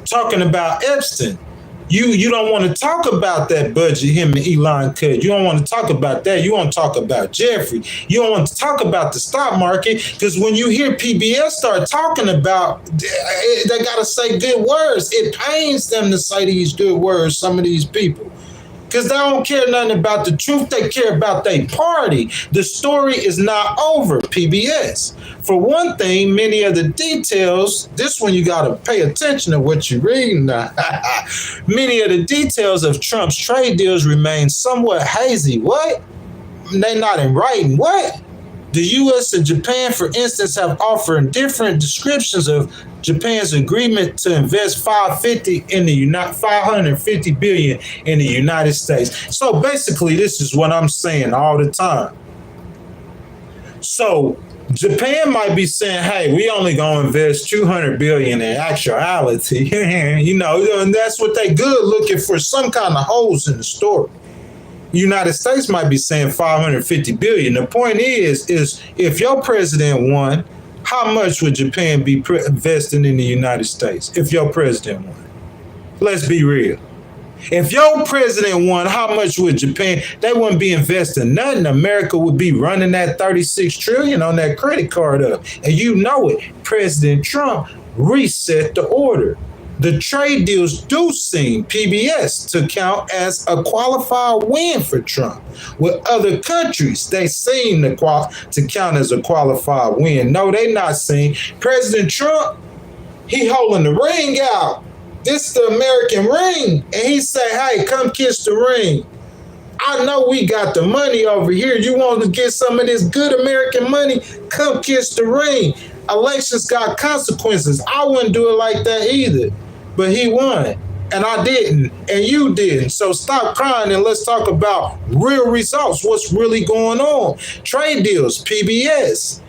Talking about Epstein. You don't want to talk about that budget him and Elon cut. You don't want to talk about that. You want to talk about Jeffrey. You don't want to talk about the stock market because when you hear PBS start talking about, they got to say good words. It pains them to say these good words, some of these people. Because they don't care nothing about the truth. They care about their party. The story is not over, PBS. For one thing, many of the details, this one you got to pay attention to what you're reading now. Many of the details of Trump's trade deals remain somewhat hazy. What? They're not in writing. What? The U.S. and Japan, for instance, have offered different descriptions of Japan's agreement to invest $550 billion in the United States. So basically, this is what I'm saying all the time. So Japan might be saying, hey, we only gonna invest $200 billion in actuality. You know, and that's what they good, looking for some kind of holes in the story. United States might be saying $550 billion. The point is if your president won, how much would Japan be investing in the United States if your president won? Let's be real. If your president won, how much would Japan? They wouldn't be investing nothing. America would be running that $36 trillion on that credit card up. And you know it. President Trump reset the order. The trade deals do seem, PBS, to count as a qualified win for Trump. With other countries, they seem to count as a qualified win. No, they not seeing. President Trump, he holding the ring out. This is the American ring. And he say, hey, come kiss the ring. I know we got the money over here. You want to get some of this good American money? Come kiss the ring. Elections got consequences. I wouldn't do it like that either. But he won, and I didn't, and you didn't. So stop crying and let's talk about real results. What's really going on? Trade deals, PBS,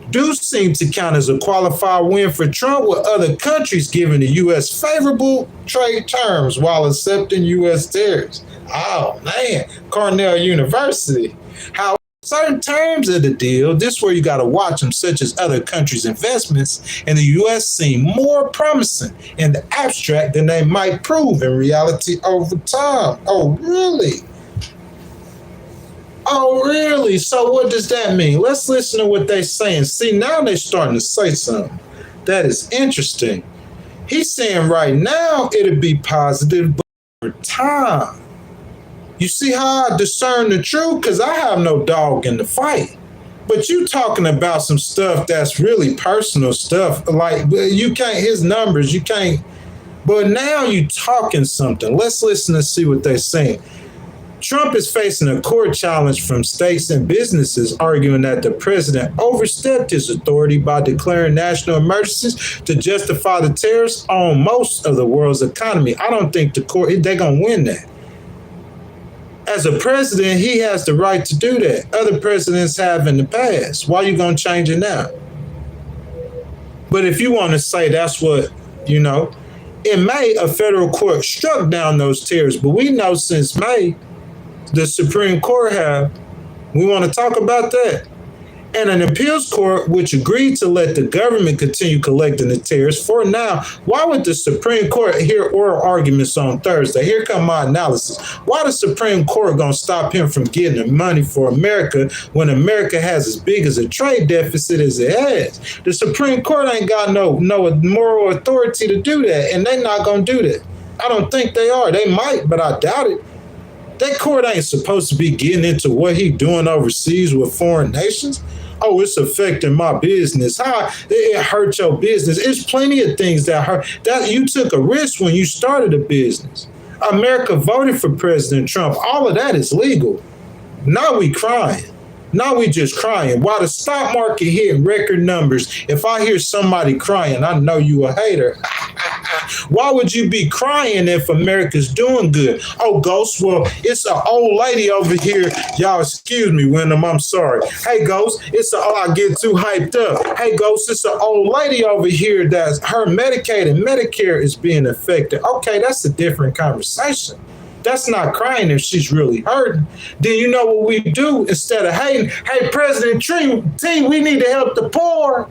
do seem to count as a qualified win for Trump, with other countries giving the U.S. favorable trade terms while accepting U.S. tariffs. Oh, man, Cornell University. How certain terms of the deal, this is where you got to watch them, such as other countries' investments in the U.S. seem more promising in the abstract than they might prove in reality over time. Oh, really? Oh, really? So what does that mean? Let's listen to what they're saying. See, now they're starting to say something that is interesting. He's saying right now it'll be positive, but over time. You see how I discern the truth? Because I have no dog in the fight. But you talking about some stuff that's really personal stuff. Like, you can't, his numbers, you can't. But now you talking something. Let's listen and see what they're saying. Trump is facing a court challenge from states and businesses arguing that the president overstepped his authority by declaring national emergencies to justify the tariffs on most of the world's economy. I don't think the court, they're going to win that. As a president, he has the right to do that. Other presidents have in the past. Why are you going to change it now? But if you want to say that's what, in May, a federal court struck down those tariffs. But we know since May, the Supreme Court we want to talk about that. And an appeals court which agreed to let the government continue collecting the tariffs for now. Why would the Supreme Court hear oral arguments on Thursday? Here come my analysis. Why the Supreme Court gonna stop him from getting the money for America when America has as big as a trade deficit as it has? The Supreme Court ain't got no moral authority to do that, and they not gonna do that. I don't think they are. They might, but I doubt it. That court ain't supposed to be getting into what he doing overseas with foreign nations. Oh, it's affecting my business. How it hurt your business? It's plenty of things that hurt. That you took a risk when you started a business. America voted for President Trump. All of that is legal. Now we crying. Now we just crying. While the stock market hit record numbers, if I hear somebody crying, I know you a hater. Why would you be crying if America's doing good? Oh, Ghost, well, it's an old lady over here. Y'all, excuse me, Wyndham, I'm sorry. Hey, Ghost, I get too hyped up. Hey, Ghost, it's an old lady over here that's her Medicaid and Medicare is being affected. Okay, that's a different conversation. That's not crying if she's really hurting. Then you know what we do instead of hating? Hey, President T, we need to help the poor.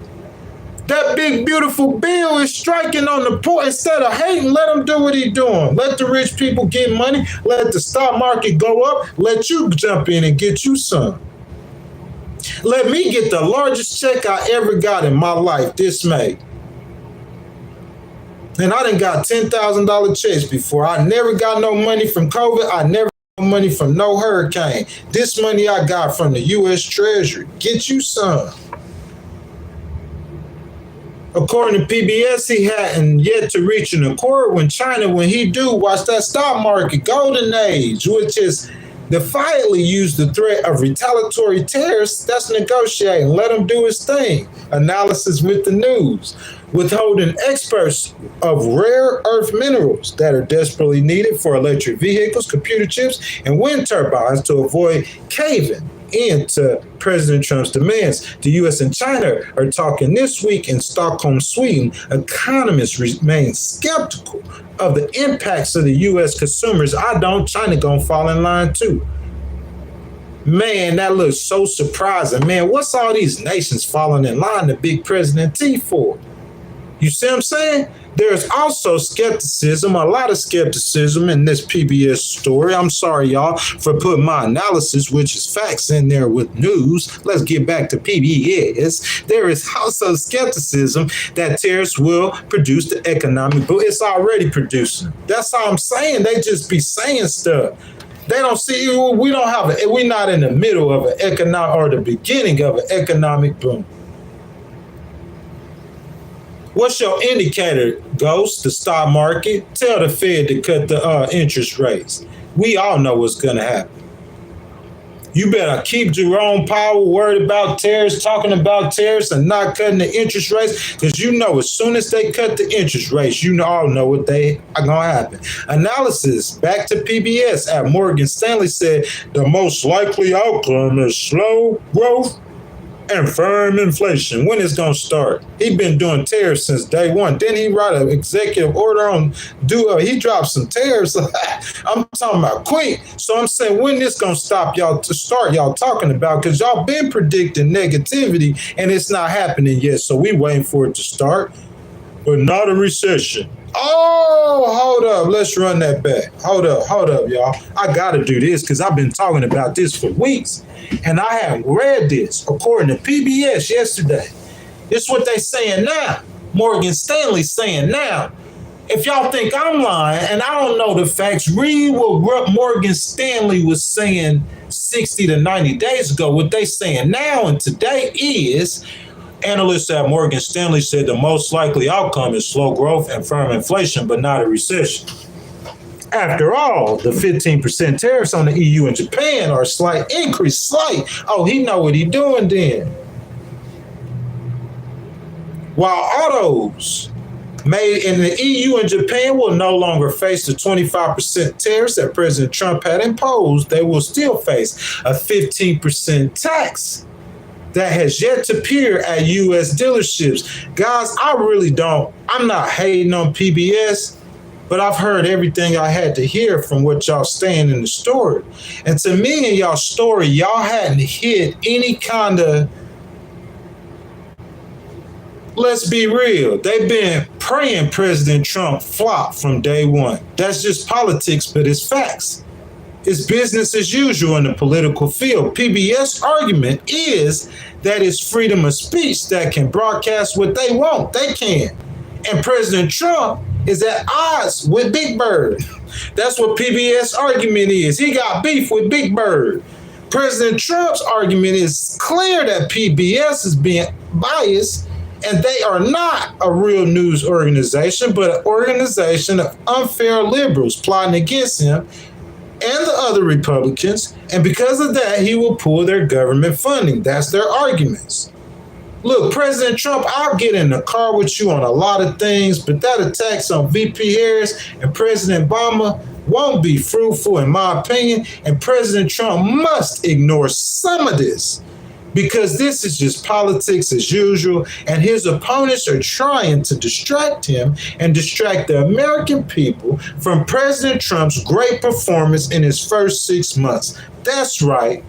That big, beautiful bill is striking on the poor. Instead of hating, let him do what he's doing. Let the rich people get money. Let the stock market go up. Let you jump in and get you some. Let me get the largest check I ever got in my life this May. And I done got $10,000 checks before. I never got no money from COVID. I never got no money from no hurricane. This money I got from the U.S. Treasury. Get you some. According to PBS, he hadn't yet to reach an accord when he do, watch that stock market, golden age, which is defiantly used the threat of retaliatory tariffs. That's negotiating. Let him do his thing. Analysis with the news. Withholding experts of rare earth minerals that are desperately needed for electric vehicles, computer chips, and wind turbines to avoid caving into President Trump's demands. The U.S. and China are talking this week in Stockholm, Sweden. Economists remain skeptical of the impacts of the U.S. consumers. China gonna fall in line too. Man, that looks so surprising. Man, what's all these nations falling in line to Big President T for? You see what I'm saying? There's also skepticism, a lot of skepticism in this PBS story. I'm sorry, y'all, for putting my analysis, which is facts, in there with news. Let's get back to PBS. There is also skepticism that tariffs will produce the economic boom. It's already producing. That's all I'm saying. They just be saying stuff. They don't see, we're not in the middle of an economic or the beginning of an economic boom. What's your indicator, Ghost? The stock market? Tell the Fed to cut the interest rates. We all know what's going to happen. You better keep Jerome Powell worried about tariffs, talking about tariffs and not cutting the interest rates, because you know as soon as they cut the interest rates, you all know what they are going to happen. Analysis, back to PBS at Morgan Stanley said the most likely outcome is slow growth and firm inflation. When it's gonna start? He been doing tariffs since day one. Didn't he write an executive order on he dropped some tariffs? I'm talking about quick. So I'm saying, when this gonna stop y'all to start y'all talking about? Because y'all been predicting negativity and it's not happening yet. So we waiting for it to start, but not a recession. Oh, hold up. Let's run that back. Hold up, y'all. I got to do this because I've been talking about this for weeks. And I have read this according to PBS yesterday. This is what they saying now. Morgan Stanley saying now. If y'all think I'm lying and I don't know the facts, read what Morgan Stanley was saying 60 to 90 days ago. What they saying now and today is, analysts at Morgan Stanley said the most likely outcome is slow growth and firm inflation, but not a recession. After all, the 15% tariffs on the EU and Japan are a slight increase. Slight. Oh, he know what he doing then. While autos made in the EU and Japan will no longer face the 25% tariffs that President Trump had imposed, they will still face a 15% tax that has yet to appear at U.S. dealerships. Guys, I'm not hating on PBS, but I've heard everything I had to hear from what y'all saying in the story. And to me, in y'all story, y'all hadn't hit any kind of, let's be real, they've been praying President Trump flop from day one. That's just politics, but it's facts. It's business as usual in the political field. PBS argument is that it's freedom of speech that can broadcast what they want. They can. And President Trump is at odds with Big Bird. That's what PBS argument is. He got beef with Big Bird. President Trump's argument is clear that PBS is being biased, and they are not a real news organization, but an organization of unfair liberals plotting against him and the other Republicans, and because of that, he will pull their government funding. That's their arguments. Look, President Trump, I'll get in the car with you on a lot of things, but that attacks on VP Harris and President Obama won't be fruitful, in my opinion, and President Trump must ignore some of this, because this is just politics as usual, and his opponents are trying to distract him and distract the American people from President Trump's great performance in his first 6 months. That's right.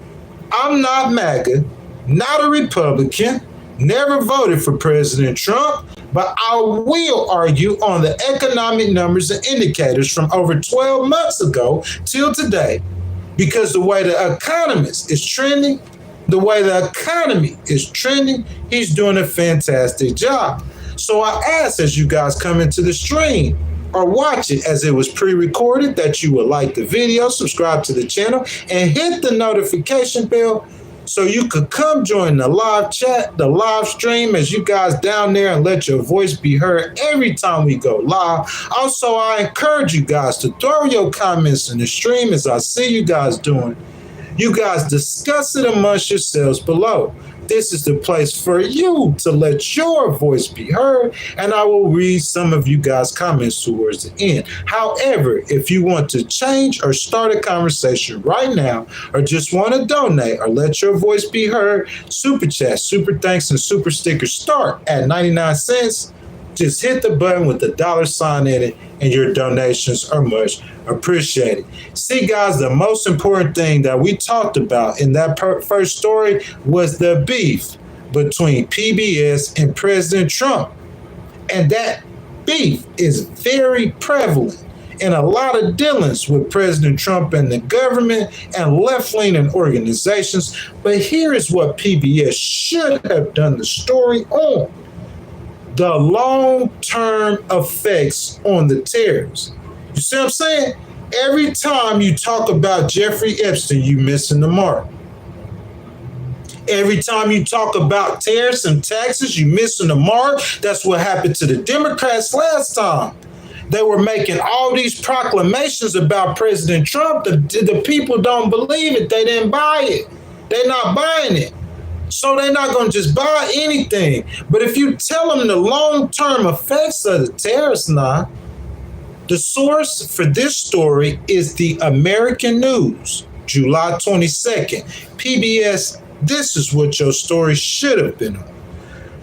I'm not MAGA, not a Republican, never voted for President Trump, but I will argue on the economic numbers and indicators from over 12 months ago till today, because the way the economist is trending, the way the economy is trending, he's doing a fantastic job. So I ask, as you guys come into the stream or watch it as it was pre-recorded, that you would like the video, subscribe to the channel, and hit the notification bell so you could come join the live chat, the live stream, as you guys down there, and let your voice be heard every time we go live. Also, I encourage you guys to throw your comments in the stream as I see you guys doing. You guys discuss it amongst yourselves below. This is the place for you to let your voice be heard, and I will read some of you guys' comments towards the end. However, if you want to change or start a conversation right now, or just want to donate or let your voice be heard, super chat, super thanks, and super stickers start at 99 cents. Just hit the button with the $sign in it, and your donations are much appreciated. See, guys, the most important thing that we talked about in that first story was the beef between PBS and President Trump. And that beef is very prevalent in a lot of dealings with President Trump and the government and left-leaning organizations. But here is what PBS should have done the story on: the long-term effects on the tariffs. You see what I'm saying? Every time you talk about Jeffrey Epstein, you missing the mark. Every time you talk about tariffs and taxes, you missing the mark. That's what happened to the Democrats last time. They were making all these proclamations about President Trump. The people don't believe it. They didn't buy it. They're not buying it. So they're not going to just buy anything. But if you tell them the long-term effects of the tariffs now, the source for this story is the American News, July 22nd. PBS This is what your story should have been on.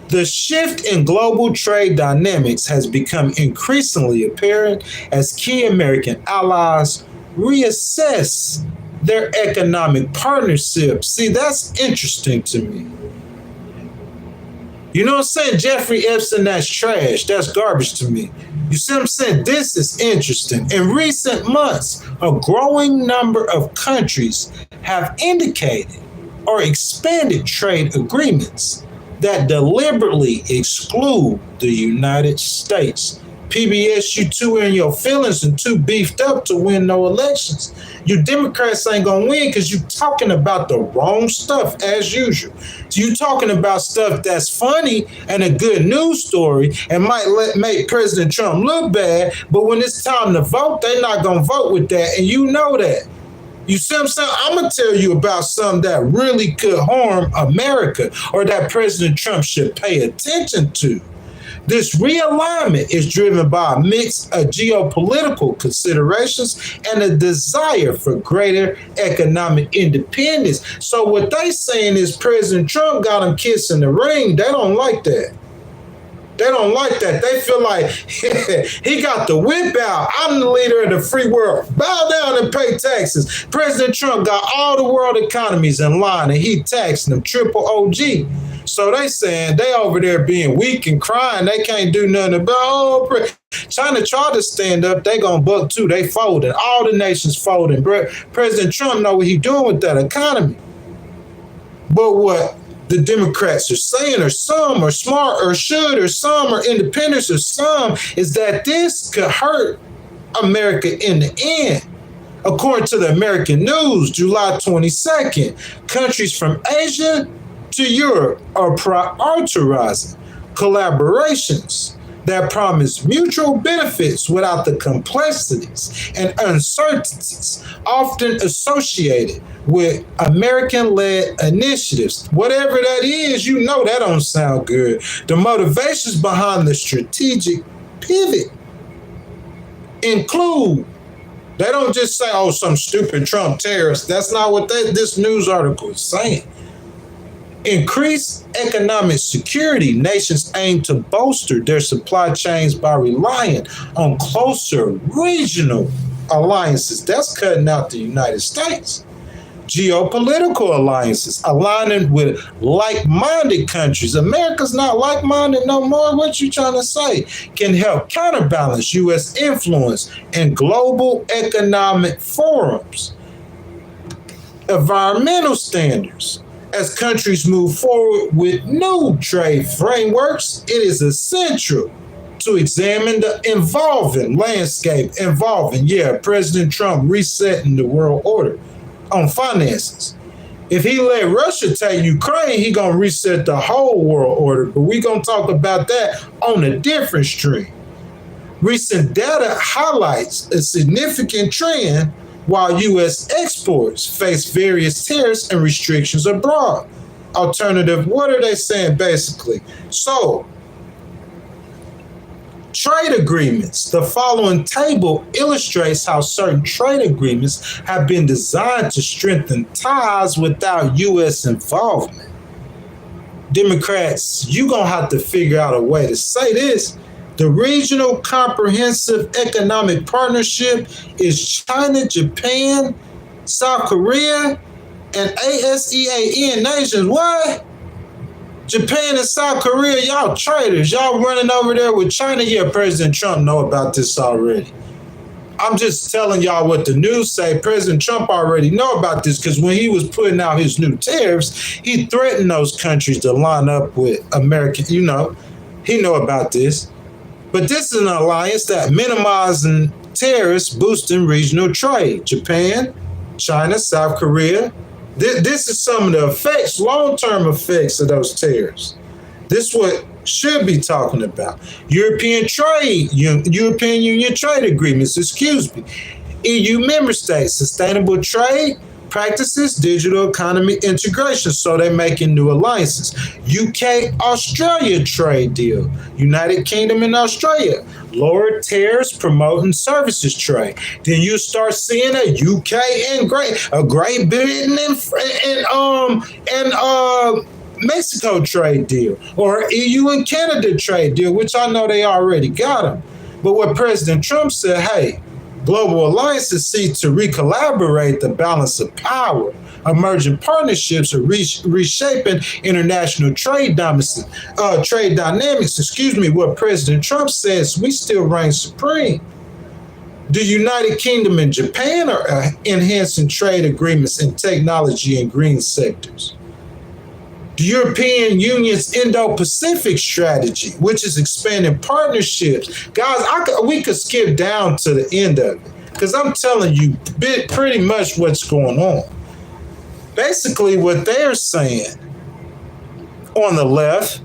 The shift in global trade dynamics has become increasingly apparent as key American allies reassess their economic partnership. See, that's interesting to me. You know what I'm saying? Jeffrey Epstein, that's trash. That's garbage to me. You see what I'm saying? This is interesting. In recent months, a growing number of countries have indicated or expanded trade agreements that deliberately exclude the United States. PBS, you too in your feelings and too beefed up to win no elections. You Democrats ain't gonna win because you talking about the wrong stuff as usual. So you talking about stuff that's funny and a good news story and might make President Trump look bad, but when it's time to vote, they're not gonna vote with that, and you know that. You see what I'm saying? I'm going to tell you about something that really could harm America or that President Trump should pay attention to. This realignment is driven by a mix of geopolitical considerations and a desire for greater economic independence. So what they saying is President Trump got them kissing the ring. They don't like that. They don't like that. They feel like he got the whip out. I'm the leader of the free world. Bow down and pay taxes. President Trump got all the world economies in line and he taxing them triple OG. So they saying they over there being weak and crying. They can't do nothing about, China tried to stand up. They gonna buck too. They folding. All the nations folding. President Trump know what he doing with that economy. But what the Democrats are saying, or some are smart, or should, or some are independents, or some, is that this could hurt America in the end. According to the American News, July 22nd, countries from Asia to Europe are prioritizing collaborations that promise mutual benefits without the complexities and uncertainties often associated with American-led initiatives. Whatever that is, you know that don't sound good. The motivations behind the strategic pivot include, they don't just say, oh, some stupid Trump tariffs. That's not what this news article is saying. Increased economic security. Nations aim to bolster their supply chains by relying on closer regional alliances. That's cutting out the United States. Geopolitical alliances, aligning with like-minded countries. America's not like-minded no more. What you trying to say? Can help counterbalance U.S. influence in global economic forums. Environmental standards. As countries move forward with new trade frameworks, it is essential to examine the evolving landscape President Trump resetting the world order on finances. If he let Russia take Ukraine, he gonna reset the whole world order, but we gonna talk about that on a different stream. Recent data highlights a significant trend while U.S. exports face various tariffs and restrictions abroad. Alternative, what are they saying basically? So, trade agreements. The following table illustrates how certain trade agreements have been designed to strengthen ties without U.S. involvement. Democrats, you're going to have to figure out a way to say this. The Regional Comprehensive Economic Partnership is China, Japan, South Korea, and ASEAN nations. What? Japan and South Korea, y'all traitors. Y'all running over there with China. Yeah, President Trump know about this already. I'm just telling y'all what the news say. President Trump already know about this because when he was putting out his new tariffs, he threatened those countries to line up with America. You know, he know about this. But this is an alliance that minimizing tariffs, boosting regional trade. Japan, China, South Korea. This is some of the effects, long-term effects of those tariffs. This is what should be talking about. European Union trade agreements, EU member states, sustainable trade, practices digital economy integration. So they're making new alliances. UK-Australia trade deal. United Kingdom and Australia. Lower tariffs promoting services trade. Then you start seeing a UK and Great Britain and Mexico trade deal, or EU and Canada trade deal, which I know they already got them. But what President Trump said, hey, global alliances seek to recollaborate the balance of power. Emerging partnerships are reshaping international trade dynamics. What President Trump says, we still reign supreme. The United Kingdom and Japan are enhancing trade agreements in technology and green sectors. The European Union's Indo-Pacific strategy, which is expanding partnerships. Guys, we could skip down to the end of it because I'm telling you pretty much what's going on. Basically, what they're saying on the left,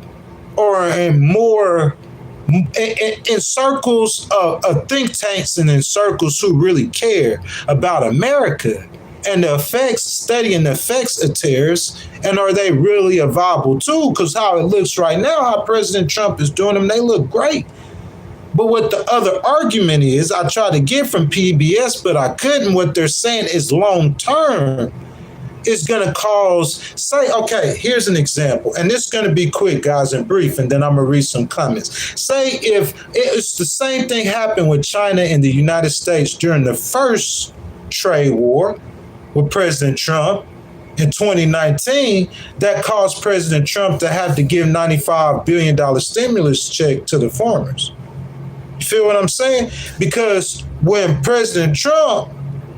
or in circles of think tanks and in circles who really care about America and the effects, studying the effects of tariffs, and are they really a viable tool? Because how it looks right now, how President Trump is doing them, they look great. But what the other argument is, I tried to get from PBS, but I couldn't. What they're saying is long term is going to cause, say, okay, here's an example. And this is going to be quick, guys, and brief, and then I'm going to read some comments. Say if it's the same thing happened with China and the United States during the first trade war with President Trump in 2019, that caused President Trump to have to give $95 billion stimulus check to the farmers. You feel what I'm saying? Because when President Trump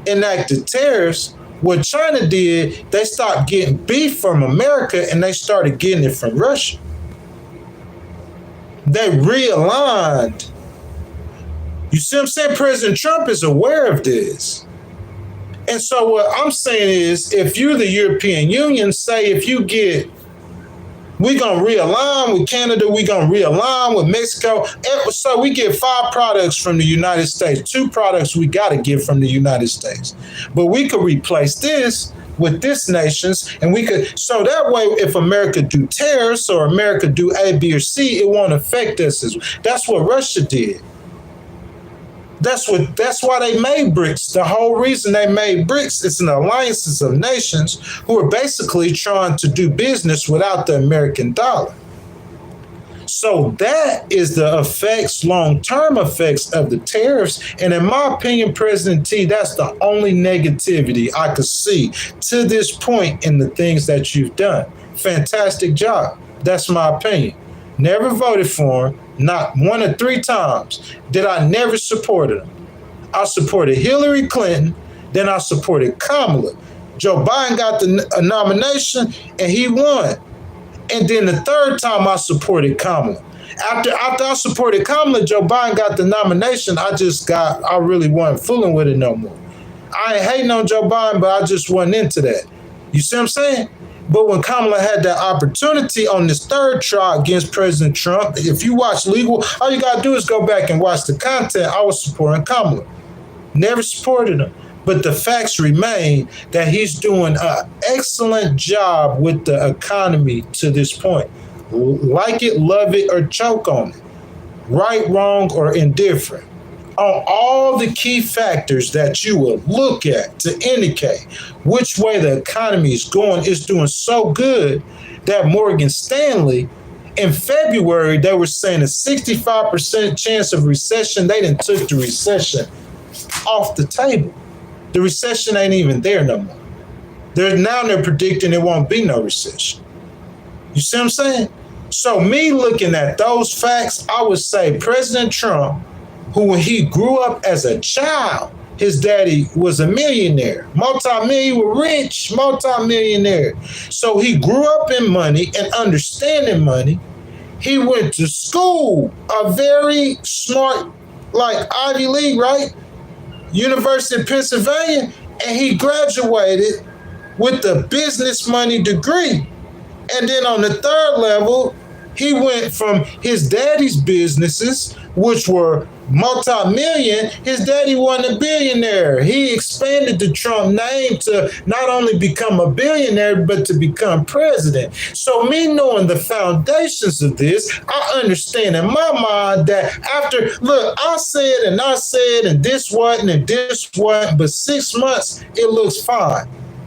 enacted tariffs, what China did, they stopped getting beef from America and they started getting it from Russia. They realigned. You see what I'm saying? President Trump is aware of this. And so what I'm saying is, if you're the European Union, say if you get, we're going to realign with Canada, we're going to realign with Mexico. So we get 5 products from the United States, 2 products we got to get from the United States. But we could replace this with this nation's, and we could, so that way, if America do tariffs or America do A, B, or C, it won't affect us. That's what Russia did. That's why they made BRICS. The whole reason they made BRICS is an alliance of nations who are basically trying to do business without the American dollar. So that is the effects, long-term effects of the tariffs. And in my opinion, President T, that's the only negativity I could see to this point in the things that you've done. Fantastic job. That's my opinion. Never voted for him. Not 1 or 3 times did I never supported him. I supported Hillary Clinton, then I supported Kamala. Joe Biden got the nomination and he won. And then the 3rd time I supported Kamala. After I supported Kamala, Joe Biden got the nomination. I really wasn't fooling with it no more. I ain't hating on Joe Biden, but I just wasn't into that. You see what I'm saying? But when Kamala had that opportunity on this 3rd trial against President Trump, if you watch legal, all you got to do is go back and watch the content. I was supporting Kamala. Never supported him. But the facts remain that he's doing an excellent job with the economy to this point. Like it, love it, or choke on it. Right, wrong, or indifferent. On all the key factors that you will look at to indicate which way the economy is going, is doing so good that Morgan Stanley, in February, they were saying a 65% chance of recession. They done took the recession off the table. The recession ain't even there no more. They're predicting there won't be no recession. You see what I'm saying? So me looking at those facts, I would say President Trump, who when he grew up as a child, his daddy was a millionaire, rich multi-millionaire. So he grew up in money and understanding money. He went to school, a very smart, like Ivy League, right? University of Pennsylvania, and he graduated with a business money degree. And then on the 3rd level, he went from his daddy's businesses which were multi-million, his daddy wasn't a billionaire. He expanded the Trump name to not only become a billionaire, but to become president. So me knowing the foundations of this, I understand in my mind that after, look, I said, and this wasn't, and this wasn't, but 6 months, it looks fine.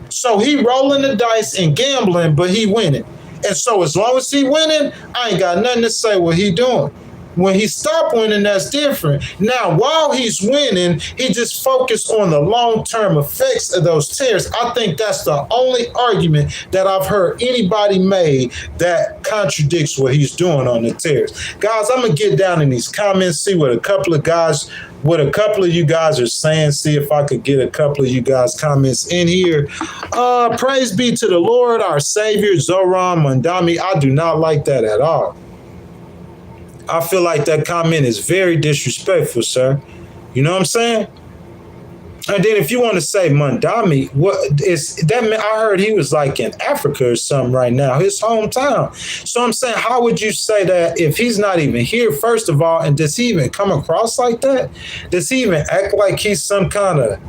So he rolling the dice and gambling, but he winning. And so as long as he winning, I ain't got nothing to say what he doing. When he stopped winning, that's different. Now, while he's winning, he just focused on the long-term effects of those tariffs. I think that's the only argument that I've heard anybody made that contradicts what he's doing on the tariffs. Guys, I'm going to get down in these comments, see what a couple of you guys are saying, see if I could get a couple of you guys' comments in here. Praise be to the Lord, our Savior, Zoran Mondami. I do not like that at all. I feel like that comment is very disrespectful, sir. You know what I'm saying? And then if you want to say Mondami, what is that? I heard he was like in Africa or something right now, his hometown. So I'm saying, how would you say that if he's not even here, first of all, and does he even come across like that? Does he even act like he's some kind of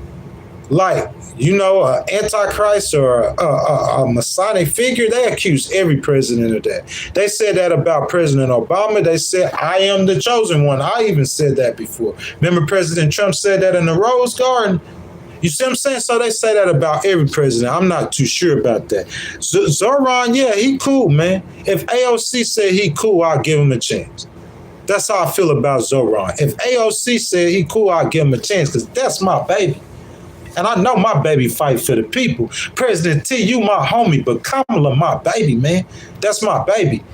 like, you know, an antichrist or a Masonic figure? They accuse every president of that. They said that about President Obama. They said, I am the chosen one. I even said that before. Remember President Trump said that in the Rose Garden? You see what I'm saying? So they say that about every president. I'm not too sure about that. Zoran, yeah, he cool, man. If AOC said he cool, I'll give him a chance. That's how I feel about Zoran. If AOC said he cool, I'll give him a chance because that's my baby. And I know my baby fight for the people. President T, you my homie, but Kamala my baby, man. That's my baby.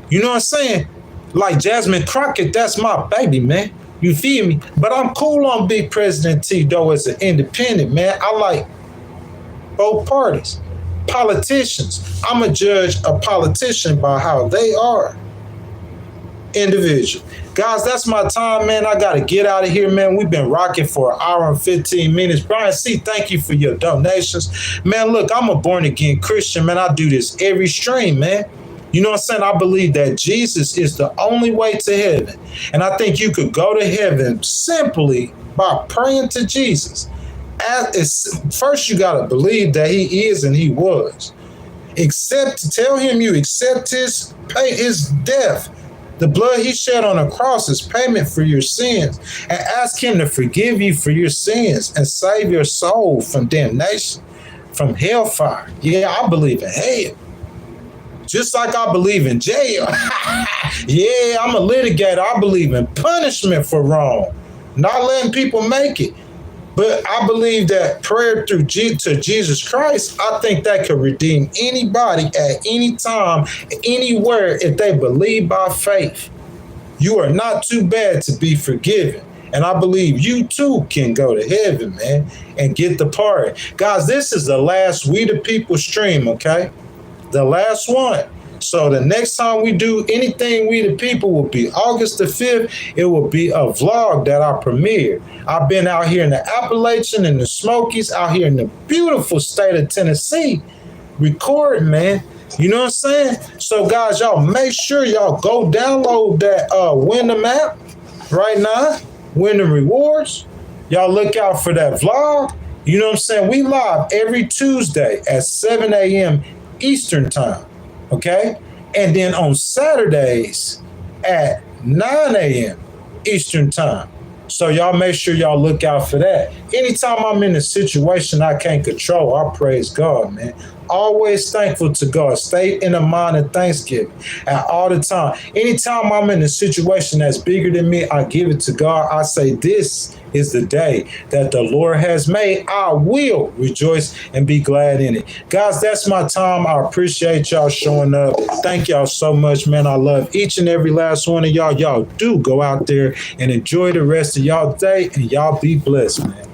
You know what I'm saying? Like Jasmine Crockett, that's my baby, man. You feel me? But I'm cool on Big President T, though, as an independent, man. I like both parties. Politicians. I'm a judge a politician by how they are. Individual. Guys, that's my time, man. I got to get out of here, man. We've been rocking for an hour and 15 minutes. Brian C., thank you for your donations. Man, look, I'm a born-again Christian, man. I do this every stream, man. You know what I'm saying? I believe that Jesus is the only way to heaven. And I think you could go to heaven simply by praying to Jesus. First, you got to believe that he is and he was. Tell him you accept his death. The blood he shed on the cross is payment for your sins. And ask him to forgive you for your sins and save your soul from damnation, from hellfire. Yeah, I believe in hell. Just like I believe in jail. Yeah, I'm a litigator. I believe in punishment for wrong. Not letting people make it. But I believe that prayer to Jesus Christ, I think that could redeem anybody at any time, anywhere, if they believe by faith. You are not too bad to be forgiven. And I believe you too can go to heaven, man, and get the pardon. Guys, this is the last We the People stream, okay? The last one. So the next time we do anything We the People will be August the 5th. It will be a vlog that I premiere. I've been out here in the Appalachian and the Smokies, out here in the beautiful state of Tennessee, recording, man. You know what I'm saying? So guys, y'all make sure y'all go download that Wyndham app right now, Wyndham Rewards. Y'all look out for that vlog. You know what I'm saying? We live every Tuesday at 7 a.m. Eastern time. Okay? And then on Saturdays at 9 a.m. Eastern time. So y'all make sure y'all look out for that. Anytime I'm in a situation I can't control, I praise God, man. Always thankful to God. Stay in the mind of thanksgiving at all the time. Anytime I'm in a situation that's bigger than me, I give it to God. I say, this is the day that the Lord has made. I will rejoice and be glad in it. Guys, that's my time. I appreciate y'all showing up. Thank y'all so much, man. I love each and every last one of y'all. Y'all do go out there and enjoy the rest of y'all day, and y'all be blessed, man.